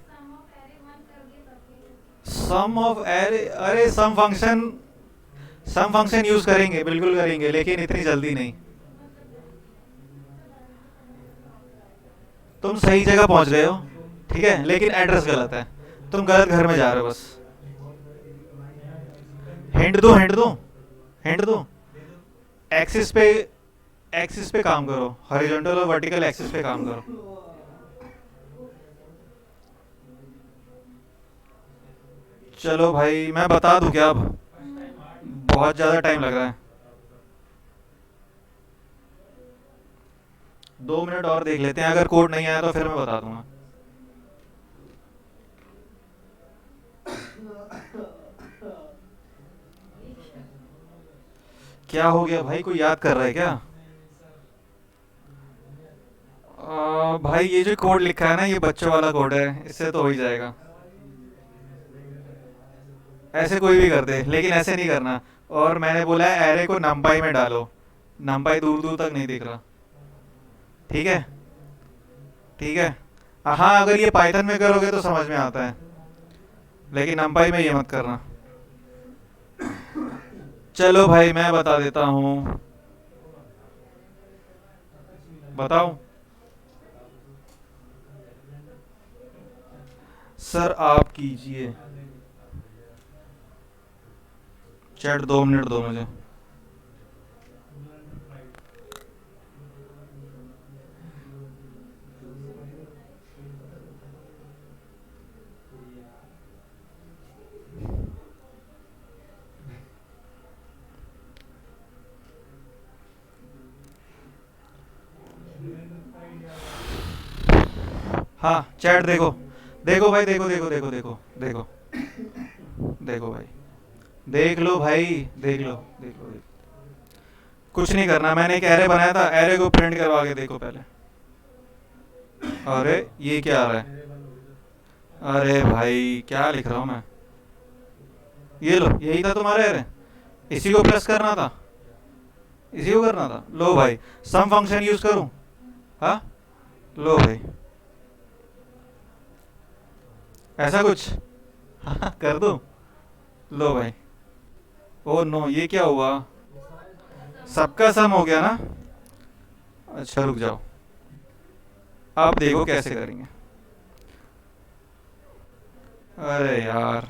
सम ऑफ एरे, अरे सम फंक्शन यूज करेंगे, बिल्कुल करेंगे, लेकिन इतनी जल्दी नहीं। तुम सही जगह पहुंच रहे हो, ठीक है, लेकिन एड्रेस गलत है, तुम गलत घर में जा रहे हो बस। हिंट दो, हिंट दो, हिंट दो। एक्सिस पे, एक्सिस पे काम करो, हॉरिजॉन्टल और वर्टिकल एक्सिस पे काम करो। चलो भाई मैं बता दूं क्या अब? बहुत ज़्यादा टाइम लग रहा है। 2 मिनट और देख लेते हैं, अगर कोड नहीं आया तो फिर मैं बता दूंगा। क्या हो गया भाई, कोई याद कर रहा है क्या? भाई ये जो कोड लिखा है ना, ये बच्चों वाला कोड है, इससे तो हो ही जाएगा। ऐसे कोई भी कर दे, लेकिन ऐसे नहीं करना। और मैंने बोला है एरे को नंपाई में डालो, नंपाई दूर दूर तक नहीं दिख रहा। ठीक है, ठीक है। हाँ अगर ये पाइथन में करोगे तो समझ में आता है, लेकिन नंपाई में ये मत करना। चलो भाई मैं बता देता हूँ, बताओ। सर आप कीजिए। चैट 2 मिनट दो मुझे। हाँ चैट देखो, देखो भाई, देखो देखो देखो देखो देखो, देखो भाई, देख लो भाई, देख लो, देख लो, देख। कुछ नहीं करना, मैंने एक एरे बनाया था, एरे को प्रिंट करवा के देखो पहले। अरे ये क्या आ रहा है? अरे भाई क्या लिख रहा हूँ मैं? ये लो, यही था तुम्हारा एरे, इसी को प्रेस करना था, इसी को करना था। लो भाई, सम फंक्शन यूज करूँ? हाँ, लो भाई, ऐसा कुछ। हाँ कर दूँ? लो भाई। ओ नो, ये क्या हुआ? सबका सम हो गया ना? अच्छा रुक जाओ, आप देखो कैसे करेंगे। अरे यार,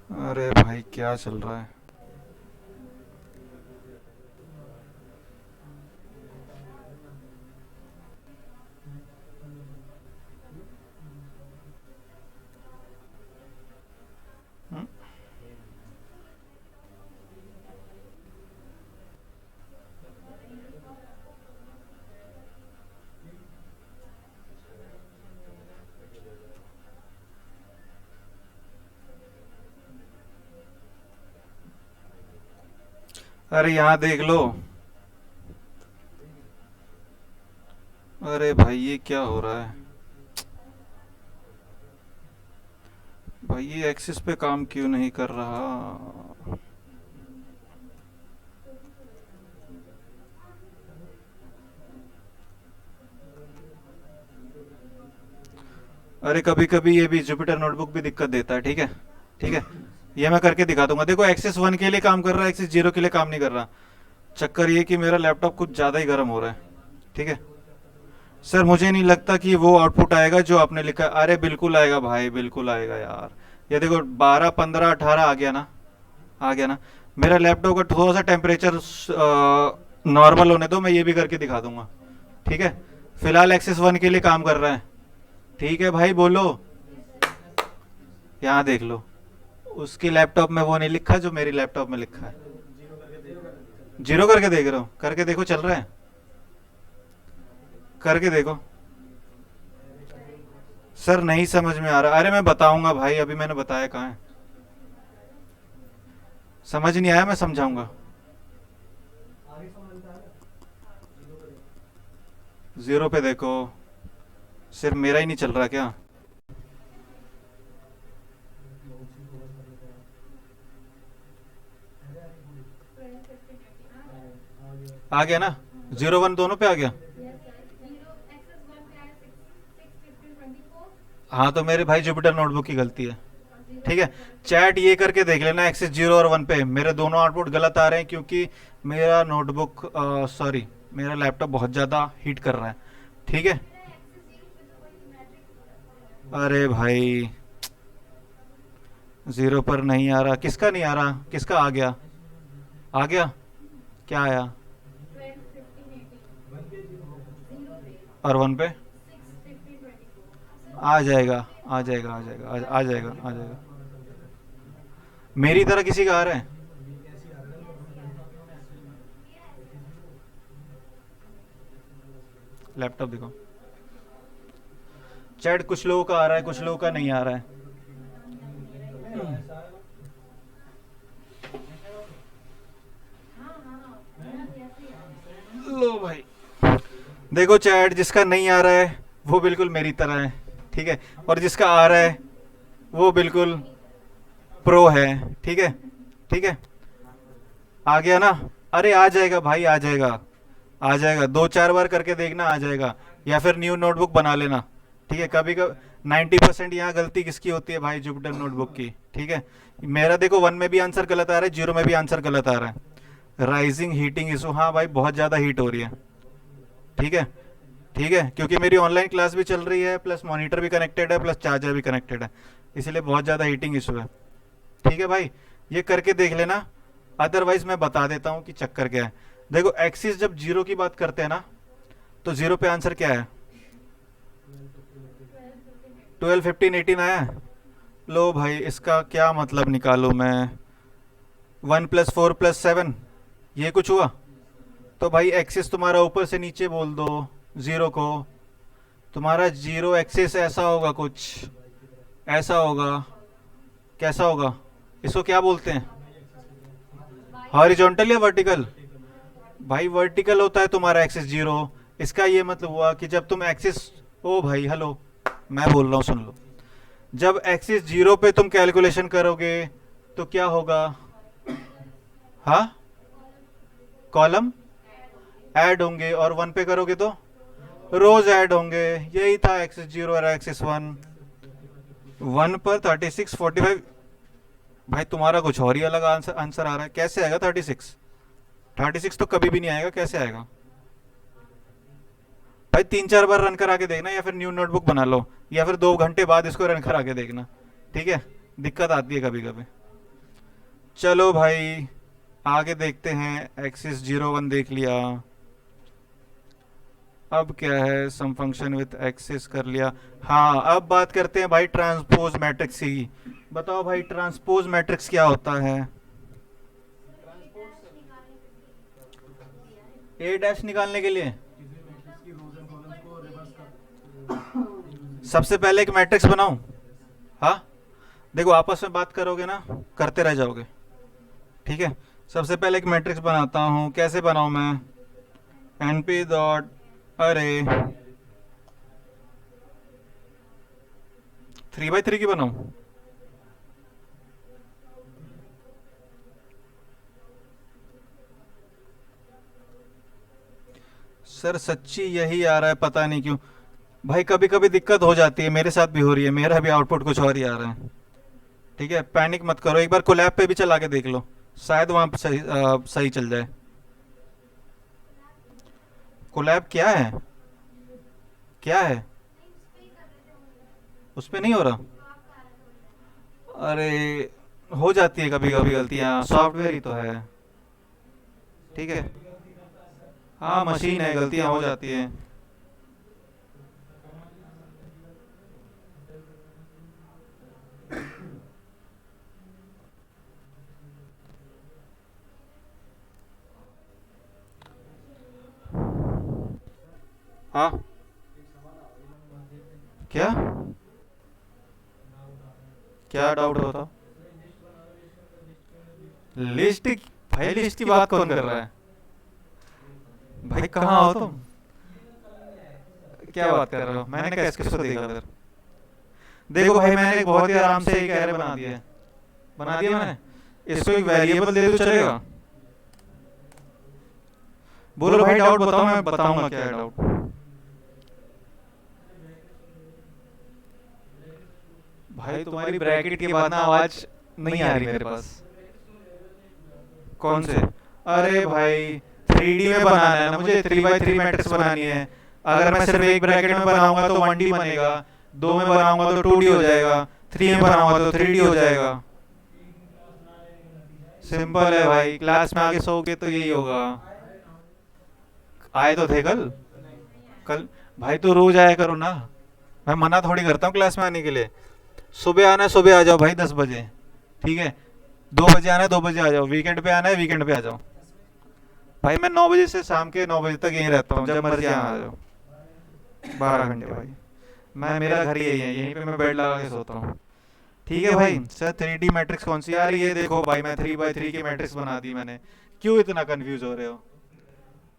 अरे भाई क्या चल रहा है? हम्म? अरे यहाँ देख लो। अरे भाई ये क्या हो रहा है? भाई ये एक्सिस पे काम क्यों नहीं कर रहा? अरे कभी कभी ये भी जुपिटर नोटबुक भी दिक्कत देता है, ठीक है, ठीक है। ये मैं करके दिखा दूंगा, देखो एक्सिस 1 के लिए काम कर रहा है, एक्सिस 0 के लिए काम नहीं कर रहा। चक्कर ये कि मेरा लैपटॉप कुछ ज़्यादा ही गर्म हो रहा है, ठीक है। सर मुझे नहीं लगता कि वो आउटपुट आएगा जो आपने लिखा है। अरे बिल्कुल आएगा भाई, बिल्कुल आएगा यार। ये देखो 12 15 18 आ गया ना, आ गया ना। मेरा लैपटॉप का थोड़ा सा टेम्परेचर नॉर्मल होने दो, मैं ये भी करके दिखा दूंगा। ठीक है, फिलहाल एक्सिस 1 के लिए काम कर रहा है। ठीक है भाई बोलो, यहाँ देख लो। उसकी लैपटॉप में वो नहीं लिखा जो मेरी लैपटॉप में लिखा है। जीरो करके देख रहे हो? करके देखो चल रहा है, करके देखो। सर नहीं समझ में आ रहा। अरे मैं बताऊंगा भाई, अभी मैंने बताया कहाँ है। समझ नहीं आया, मैं समझाऊंगा। जीरो पे देखो। सिर्फ मेरा ही नहीं चल रहा क्या? आ गया ना, 0 1 दोनों पे आ गया। हाँ तो मेरे भाई जुपिटर नोटबुक की गलती है। ठीक है, चैट ये करके देख लेना, एक्सिस 0 और 1 पे मेरे दोनों आउटपुट गलत आ रहे हैं क्योंकि मेरा नोटबुक सॉरी मेरा लैपटॉप बहुत ज़्यादा हीट कर रहा है। ठीक है, अरे भाई जीरो पर नहीं आ रहा। किसका नहीं आ रहा? किसका आ गया? आ गया? क्या आया? और 1 पे आ जाएगा, आ जाएगा, आ जाएगा, आ जाएगा, आ जाएगा। मेरी तरह किसी का आ रहा है? लैपटॉप दिखाओ। चैट कुछ लोगों का आ रहा है, कुछ लोगों का नहीं आ रहा है। लो भाई, देखो चैट, जिसका नहीं आ रहा है वो बिल्कुल मेरी तरह है। ठीक है, और जिसका आ रहा है वो बिल्कुल प्रो है। ठीक है, ठीक है, आ गया ना? अरे आ जाएगा भाई, आ जाएगा, आ जाएगा। 2 4 बार करके देखना, आ जाएगा। या फिर न्यू नोटबुक बना लेना। ठीक है, कभी कभी 90% यहाँ गलती किसकी होती है भाई? जुपिटर नोटबुक की। ठीक है, मेरा देखो 1 में भी आंसर गलत आ रहा है, 0 में भी आंसर गलत आ रहा है। राइजिंग हीटिंग इशू, हाँ भाई बहुत ज़्यादा हीट हो रही है। ठीक है, ठीक है, क्योंकि मेरी ऑनलाइन क्लास भी चल रही है, प्लस मॉनिटर भी कनेक्टेड है, प्लस चार्जर भी कनेक्टेड है, इसीलिए बहुत ज़्यादा हीटिंग इशू है। ठीक है भाई, ये करके देख लेना। अदरवाइज मैं बता देता हूँ कि चक्कर क्या है। देखो एक्सिस जब जीरो की बात करते हैं ना, तो जीरो पे आंसर क्या है? 12 15 18 आया है। लो भाई, इसका क्या मतलब निकालूं मैं? 1 + 4 + 7, ये कुछ हुआ? तो भाई एक्सिस तुम्हारा ऊपर से नीचे बोल दो जीरो को। तुम्हारा जीरो एक्सिस ऐसा होगा, कुछ ऐसा होगा। कैसा होगा? इसको क्या बोलते हैं? हॉरिजॉन्टल या वर्टिकल? भाई वर्टिकल होता है तुम्हारा एक्सिस जीरो। इसका ये मतलब हुआ कि जब तुम एक्सिस, ओ भाई हेलो, मैं बोल रहा हूँ सुन लो। जब एक्सिस जीरो पे तुम कैलकुलेशन करोगे तो क्या होगा? हाँ, कॉलम ऐड होंगे, और 1 पे करोगे तो रोज ऐड होंगे। यही था एक्सिस जीरो और एक्सिस 1। 1 पर 36 45। भाई तुम्हारा कुछ और ही अलग आंसर आंसर आ रहा है। कैसे आएगा 36? 36 तो कभी भी नहीं आएगा, कैसे आएगा भाई? 3 4 बार रन करा के देखना, या फिर न्यू नोटबुक बना लो, या फिर 2 घंटे बाद इसको रन करा के देखना। ठीक है, दिक्कत आती है कभी कभी। चलो भाई आगे देखते हैं। एक्सिस 0 1 देख लिया, अब क्या है? सम फंक्शन विथ एक्सिस कर लिया। हाँ, अब बात करते हैं भाई ट्रांसपोज मैट्रिक्स की। बताओ भाई ट्रांसपोज मैट्रिक्स क्या होता है? ए डैश निकालने के लिए सबसे पहले एक मैट्रिक्स बनाऊं? हाँ, देखो आपस में बात करोगे ना, करते रह जाओगे। ठीक है, सबसे पहले एक मैट्रिक्स बनाता हूँ। कैसे बनाऊं मैं? np डॉट अरे 3 by 3 की बनाऊं? सर सच्ची यही आ रहा है, पता नहीं क्यों। भाई कभी कभी दिक्कत हो जाती है, मेरे साथ भी हो रही है, मेरा भी आउटपुट कुछ और ही आ रहा है। ठीक है, पैनिक मत करो, एक बार कोलैब पे भी चला के देख लो, शायद वहां पे सही सही चल जाए। कोलैब क्या है? क्या है? उस पे नहीं हो रहा? अरे, हो जाती है कभी कभी गलतियाँ, सॉफ्टवेयर ही तो है। ठीक है। हाँ, मशीन है, गलतियाँ हो जाती हैं। हाँ। क्या? क्या डाउट होता? लिस्ट? भाई लिस्ट की बात कौन कर रहा है? भाई कहाँ हो तुम? क्या बात कर रहे हो? मैंने कैसे किसको देखा फिर? देखो भाई, मैंने एक बहुत ही आराम से एक एरे बना दिया है। बना दिया मैंने। इसको एक वेरिएबल दे दो, चलेगा? बोलो भाई, डाउट बताओ, मैं बताऊंगा क्या है डाउट। भाई तुम्हारी ब्रैकेट के बाद ना आवाज नहीं आ रही मेरे पास। कौन से? अरे भाई, 3D में बनाना है ना मुझे, 3x3 मैट्रिक्स बनानी है। अगर मैं सिर्फ एक ब्रैकेट में बनाऊंगा तो 1D बनेगा, दो में बनाऊंगा तो 2D हो जाएगा, थ्री में बनाऊंगा तो 3D हो जाएगा। सिंपल है भाई, क्लास में आके सोओगे तो यही होगा। आए तो थे कल? कल? भाई तो रोज आया करो ना। मैं मना थोड़ी करता हूँ क्लास में आने के लिए। सुबह आना है सुबह आ जाओ भाई, 10 बजे। ठीक है। 2 बजे आना है 2 बजे आ जाओ, वीकेंड पे आना है वीकेंड पे आ जाओ। भाई मैं 9 बजे से शाम के 9 बजे तक यहीं रहता हूँ, जब मर्जी आ जाओ। 12 घंटे भाई। मैं, मेरा घर यही है, यहीं पे मैं बेड लगा के सोता हूँ। ठीक है भाई। सर 3D मैट्रिक्स कौन सी आ रही है? देखो भाई, मैं 3x3 की मैट्रिक्स बना दी मैंने। क्यों इतना कंफ्यूज हो रहे हो?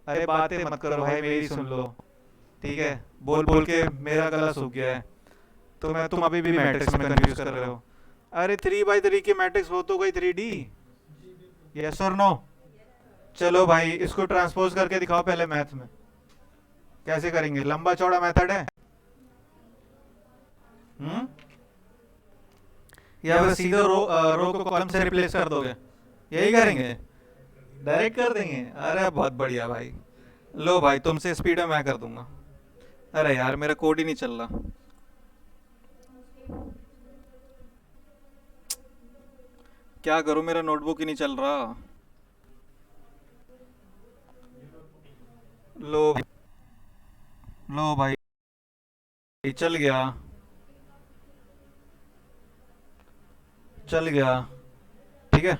अरे बातें मत करो भाई, मेरी सुन लो। ठीक है। बोल बोल के मेरा गला सूख गया है। तो मैं, तुम अभी भी मैट्रिक्स में कंफ्यूज कर रहे हो। अरे 3x3 की मैट्रिक्स हो तो गई 3D। यस और नो? चलो भाई, इसको ट्रांसपोज करके दिखाओ पहले मैथ में। कैसे करेंगे? लंबा चौड़ा मेथड है? हम्म। या फिर सीधे रो को कॉलम से रिप्लेस कर दोगे? यही करेंगे? डायरेक्ट कर देंगे? अरे बहुत बढ़िया भाई। लो भाई, तुमसे स्पीड में मैं कर दूंगा। अरे यार, मेरा कोड ही नहीं चल रहा। क्या करूं, मेरा नोटबुक ही नहीं चल रहा। लो। लो भाई, चल गया। चल गया। ठीक है।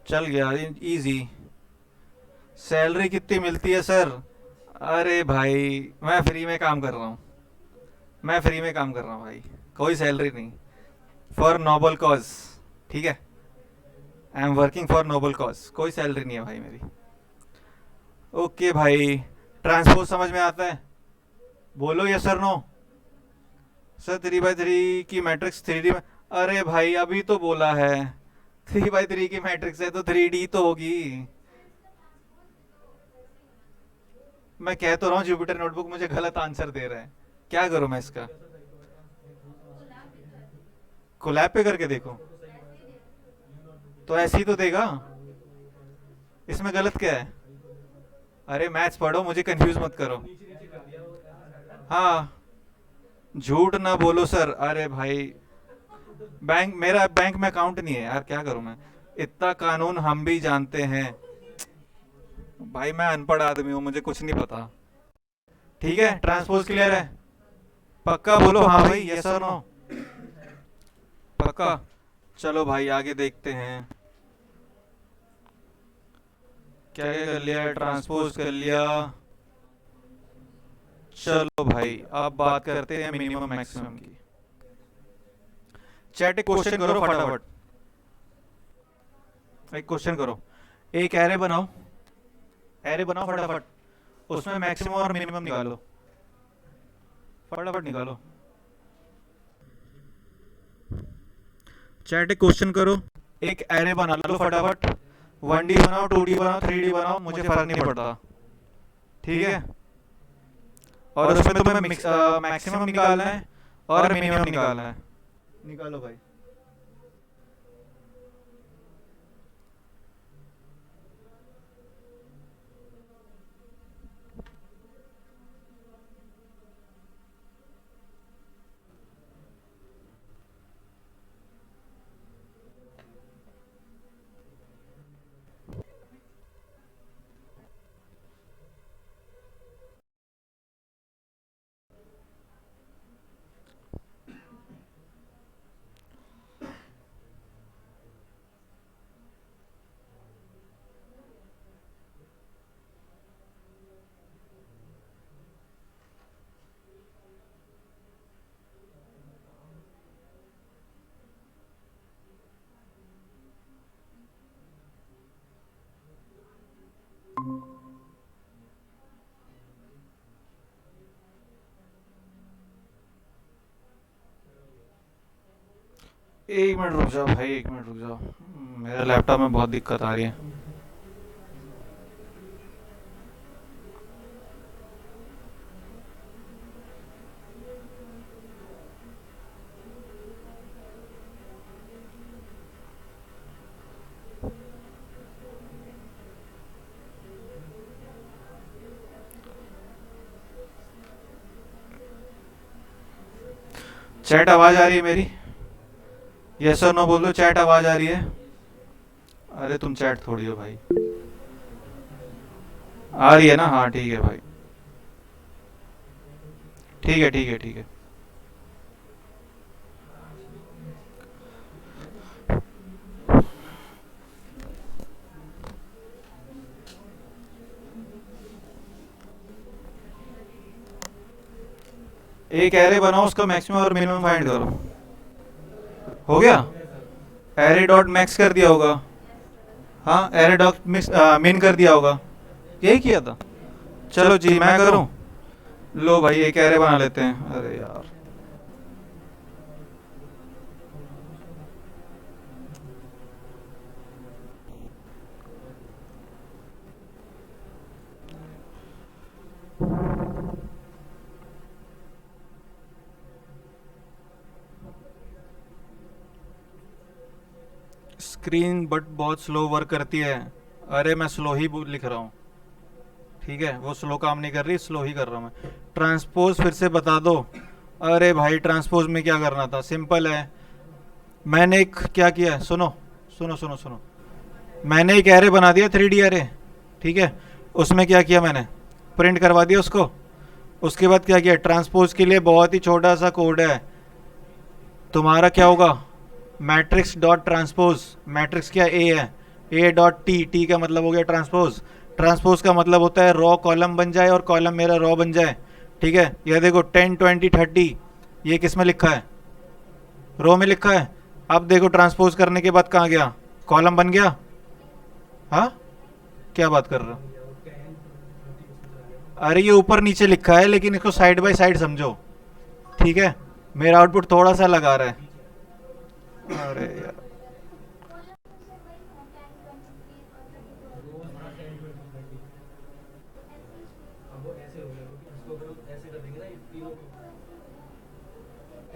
चल गया। इजी। सैलरी कितनी मिलती है सर? अरे भाई, मैं फ्री में काम कर रहा हूँ। मैं फ्री में काम कर रहा हूँ भाई। कोई सैलरी नहीं। For noble cause. ठीक है। I am working for noble cause, कोई सैलरी नहीं है भाई मेरी। ओके भाई। ट्रांसपोज समझ में आता है? बोलो yes sir no. Sir 3x3 की मैट्रिक्स 3D में? अरे भाई, अभी तो बोला है। 3x3 की मैट्रिक्स है तो 3D तो होगी। मैं कह तो रहा हूँ, जुपिटर नोटबुक मुझे गलत आंसर दे रहा है। क्या करूँ मैं इसका? कोलैब पे करके देखो। तो ऐसे ही तो देगा। इसमें गलत क्या है? अरे मैथ्स पढ़ो, मुझे कंफ्यूज मत करो। हाँ। झूठ ना बोलो सर। अरे भाई, बैंक, मेरा बैंक में अकाउंट नहीं है यार, क्या करूं मैं? इतना कानून हम भी जानते हैं। भाई मैं अनपढ़ आदमी हूँ, मुझे कुछ नहीं पता। ठीक है, ट्रांसपोज क्लियर है? पक्का बोलो हाँ भाई, यस और नो? पक्का। चलो भाई, आगे देखते हैं। क्या क्या कर लिया? ट्रांसपोज कर लिया। चलो भाई, अब बात करते हैं मिनिमम मैक्सिमम की। चैट एक क्वेश्चन करो फटाफट। एक क्वेश्चन करो। एक एरे बनाओ। एरे बनाओ फटाफट। उसमें मैक्सिमम और मिनिमम निकालो। फटाफट निकालो। चैट एक क्वेश्चन करो। एक एरे बना लो फटाफट। 1D बनाओ, 2D बनाओ, 3D बनाओ, मुझे फर्क नहीं पड़ता। ठीक है। और उसमें तुम्हें मैक्सिमम निकालना है और मिनिमम निकालना है। निकालो भाई। एक मिनट रुक जाओ भाई, एक मिनट रुक जाओ, मेरे लैपटॉप में बहुत दिक्कत आ रही है। चैट आवाज आ रही है मेरी? यस और नो बोल दो, चैट आवाज आ रही है? अरे तुम चैट थोड़ी हो भाई। आ रही है ना? हाँ ठीक है भाई, ठीक है ठीक है ठीक है। एक एरे बनाओ, उसका मैक्सिमम और मिनिमम फाइंड करो। हो गया? एरे डॉट मैक्स कर दिया होगा। हाँ, एरे डॉट मिक्स मिन कर दिया होगा। यही किया था। चलो जी, मैं करूं? लो भाई, एक एरे बना लेते हैं। अरे यार, स्क्रीन बट बहुत स्लो वर्क करती है। अरे मैं स्लो ही लिख रहा हूँ, ठीक है? वो स्लो काम नहीं कर रही, स्लो ही कर रहा हूँ मैं। ट्रांसपोज फिर से बता दो। अरे भाई, ट्रांसपोज में क्या करना था? सिंपल है। मैंने एक क्या किया है, सुनो सुनो सुनो सुनो। मैंने एक एरे बना दिया, 3D एरे, ठीक है? उसमें क्या किया मैंने? प्रिंट करवा दिया उसको। उसके बाद क्या किया? ट्रांसपोज के लिए बहुत ही छोटा सा कोड है। तुम्हारा क्या होगा? Matrix dot transpose. मैट्रिक्स क्या? ए है। ए डॉट टी, टी का मतलब हो गया ट्रांसपोज। ट्रांसपोज का मतलब होता है रॉ कॉलम बन जाए और कॉलम मेरा रॉ बन जाए, ठीक है? ये देखो 10 20 30, ये किस में लिखा है? रो में लिखा है। अब देखो ट्रांसपोज करने के बाद कहाँ गया? कॉलम बन गया। हाँ, क्या बात कर रहे हो? अरे ये ऊपर नीचे लिखा है, लेकिन इसको साइड बाय साइड समझो, ठीक है? मेरा आउटपुट थोड़ा सा लगा रहा है। अरे यार, अब वो ऐसे हो गया क्योंकि इसको अगर ऐसे कर देंगे ना, ये तीनों को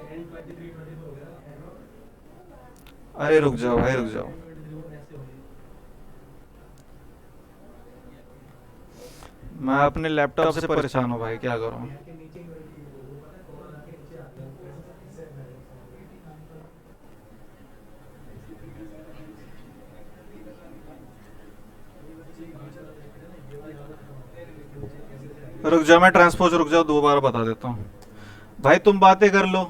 10 23 20 तो हो गया ना। अरे रुक जाओ भाई, रुक जाओ। 10 23 वो ऐसे हो गया। मैं अपने लैपटॉप से परेशान हूँ भाई, क्या करूँ? के नीचे ही वो पता है कॉलर के नीचे आता है, ऐसे रुक जाओ, मैं ट्रांसपोज, रुक जाओ, दोबारा बता देता हूँ। भाई तुम बातें कर लो,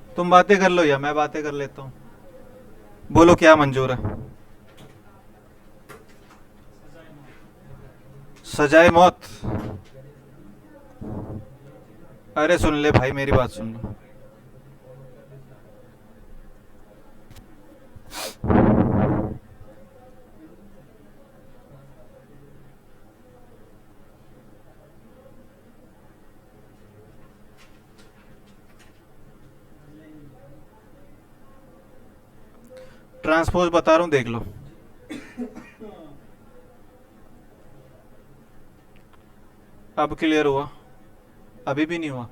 तुम बातें कर लो या मैं बातें कर लेता हूँ। बोलो क्या मंजूर है? सजाए मौत? अरे सुन ले भाई, मेरी बात सुन लो। ट्रांसपोज बता रहा हूँ, देख लो। अब क्लियर हुआ? अभी भी नहीं हुआ?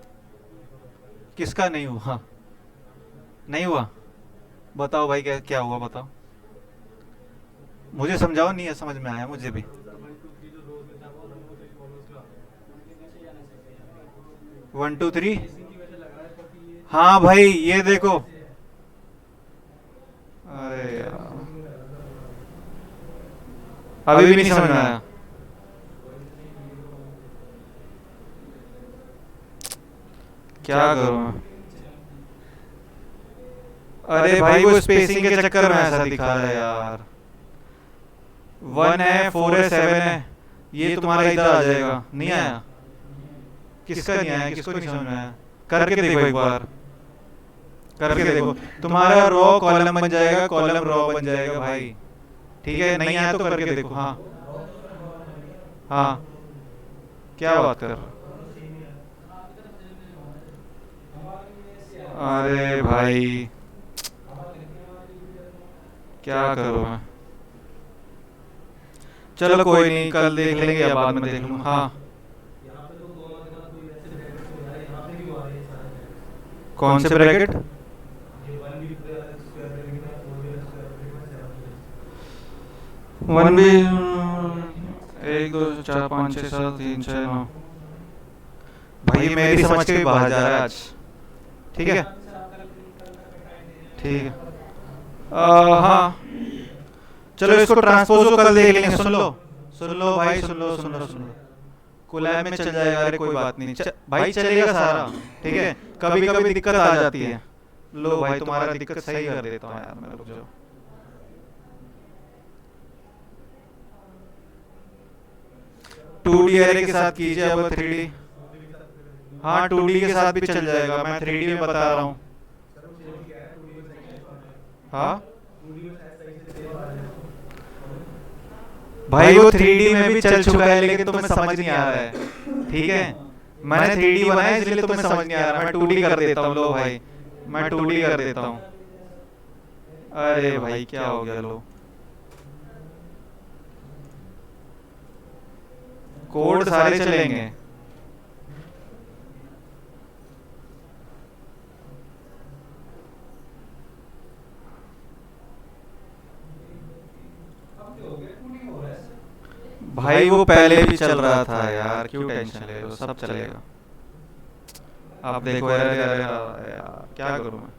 किसका नहीं हुआ? नहीं हुआ? बताओ भाई, क्या क्या हुआ बताओ, मुझे समझाओ। नहीं है समझ में आया मुझे भी। 1 2 3। हाँ भाई, ये देखो। अरे यार, अभी भी नहीं समझ में आया। क्या करूं मैं? अरे भाई, वो स्पेसिंग के चक्कर में ऐसा दिखा रहा है यार। 1 है, 4 है, 7 है, ये तुम्हारा इधर आ जाएगा। नहीं आया? किसका नहीं आया? किसको नहीं समझ में आया? करके देखो एक बार, करके देखो। तुम्हारा रॉ कॉलम बन जाएगा, कॉलम रॉ बन जाएगा भाई, ठीक है? नहीं आया तो करके देखो। हाँ हाँ, क्या बात कर? अरे भाई, क्या करूँ मैं? चलो कोई नहीं, कल देख लेंगे या बाद में देख लूँगा। हाँ, यहाँ पे तो गोवा के बाद कोई वैसे ब्रैकेट तो है, यहाँ पे भी वो आ रही है सारा ब्रैकेट। कौन से ब्रैकेट? ये 1 वीक स्क्वायर ब्रैकेट में 4 वीक स्क्वायर ब्रैकेट में 7 वीक। वन भी 1 2 4 5 6 7 3 6 9। भाई ये मेरी समझ के भी बाहर जा रहा है आज। ठीक है, ठीक है। हाँ, चलो इसको ट्रांसपोज कल देख लेंगे। सुन लो भाई, सुन लो। कोलैब में चल जाएगा, अरे कोई बात नहीं, भाई चलेगा सारा। ठीक है, कभी कभी दिक्कत आ जाती है। लो भाई, तुम्हारा दिक्कत सही कर देता हूँ यार मैं, रुक जाओ। टू डी एरे के साथ कीजिए अब 3D। हाँ, 2D के साथ भी चल जाएगा, मैं 3D में बता रहा हूँ। हाँ भाई, वो 3D में भी चल चुका है, लेकिन तुम्हें समझ नहीं आ रहा है। ठीक है, मैंने 3D बनाया इसलिए तुम्हें समझ नहीं आ रहा। मैं 2D कर देता हूँ। लो भाई, मैं 2D कर देता हूँ। अरे भाई क्या हो गया? लो, कोड सारे चलेंगे। भाई वो पहले भी चल रहा था यार, क्यों टेंशन ले रहे हो? सब चलेगा। आप देखो, अरे अरे यार क्या करूं मैं?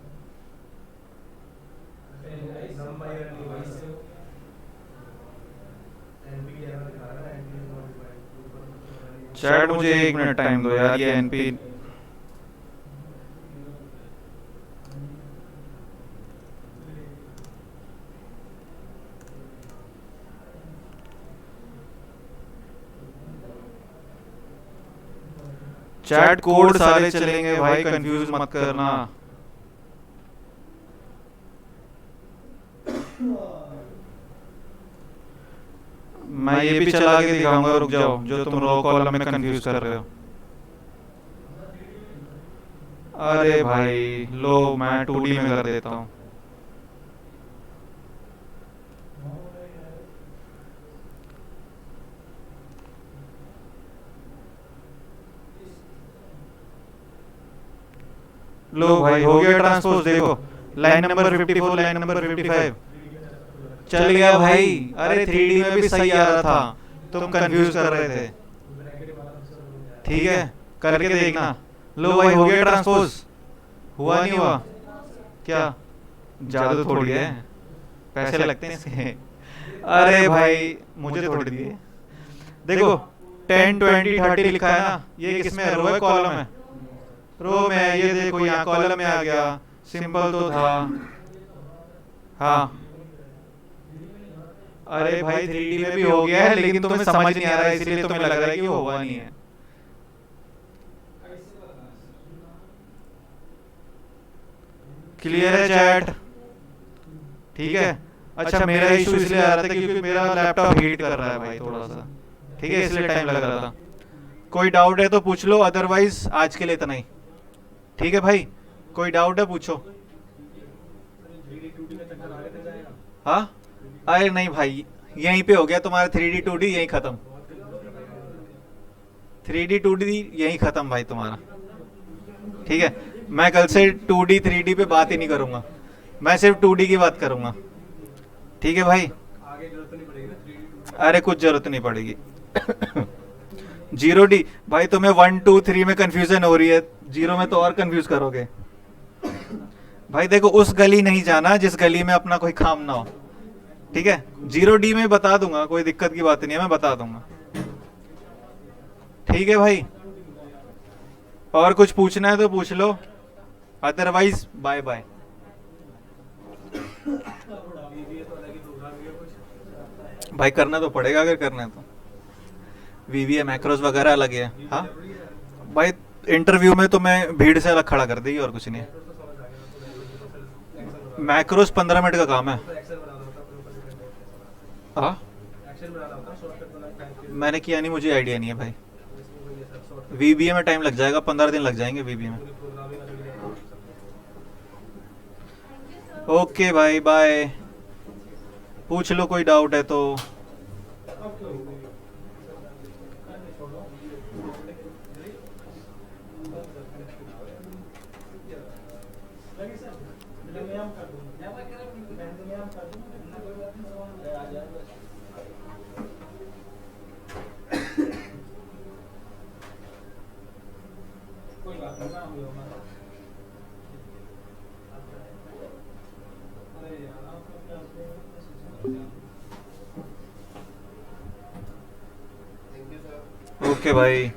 चैट मुझे 1 मिनट टाइम दो यार, ये एनपी चैट कोड सारे चलेंगे भाई, कंफ्यूज मत करना। मैं ये भी चला के दिखाऊंगा, रुक जाओ, जो तुम रो कॉलम में कंफ्यूज कर रहे हो। अरे भाई लो, मैं 2D में कर देता हूँ। लो भाई, हो गया ट्रांसपोज। देखो, लाइन नंबर 54, लाइन नंबर 55 चल गया भाई। अरे 3D में भी सही आ रहा था, तुम कंफ्यूज कर रहे थे। ठीक है, करके देखना। लो भाई, हो गया ट्रांसपोज। हुआ नहीं हुआ? क्या जादू थोड़ी है, पैसे लगते हैं इसके। अरे भाई मुझे थोड़ी दिए। देखो 10 20 30 लिखा है ना, ये किसमें रो है, कॉलम है? रो में है, ये देखो यहाँ कॉलम में आ गया। सिंपल तो था। हाँ, अरे भाई 3D में भी हो गया है, लेकिन तुम्हें समझ नहीं आ रहा है, इसलिए तुम्हें लग रहा है कि वो हुआ नहीं है। क्लियर है चैट? ठीक है। अच्छा, मेरा इशू इसलिए आ रहा था क्योंकि मेरा लैपटॉप हीट कर रहा है भाई थोड़ा सा। ठीक है, इसलिए टाइम लग रहा था। कोई डाउट है तो पूछ लो, अदरवाइज आज के लिए इतना ही। ठीक है भाई, कोई डाउट है पूछो। हाँ, अरे नहीं भाई, यहीं पे हो गया तुम्हारा 3D 2D यहीं खत्म। 3D 2D यहीं खत्म भाई तुम्हारा। ठीक है, मैं कल से 2D 3D पे बात ही नहीं करूंगा, मैं सिर्फ 2D की बात करूंगा। ठीक है भाई, अरे कुछ जरूरत नहीं पड़ेगी। 0D भाई, तुम्हें 1 2 3 में कंफ्यूजन हो रही है, 0 में तो और कंफ्यूज करोगे। भाई देखो, उस गली नहीं जाना जिस गली में अपना कोई काम ना हो। ठीक है, 0D में बता दूंगा, कोई दिक्कत की बात नहीं है, मैं बता दूंगा। ठीक है भाई, और कुछ पूछना है तो पूछ लो, अदरवाइज बाय बाय। भाई करना तो पड़ेगा, अगर करना है तो। VBA मैक्रोस वगैरह अलग है। हाँ भाई, इंटरव्यू में तो मैं भीड़ से अलग खड़ा कर देगी, और कुछ नहीं है। मैक्रोस 15 मिनट का काम है। हाँ, मैंने किया नहीं, मुझे आइडिया नहीं है भाई। VBA में टाइम लग जाएगा, 15 दिन लग जाएंगे VBA में। ओके भाई, बाय। पूछ लो कोई डाउट है तो। ओके ओके करने छोड़ो लगे सर मैं हम कर दूंगा मैं हम कर दूंगा कोई बात नहीं सामान ले आ जाएगा कोई बात नहीं काम लो हमारा अरे यार आपका क्या थैंक यू सर ओके भाई।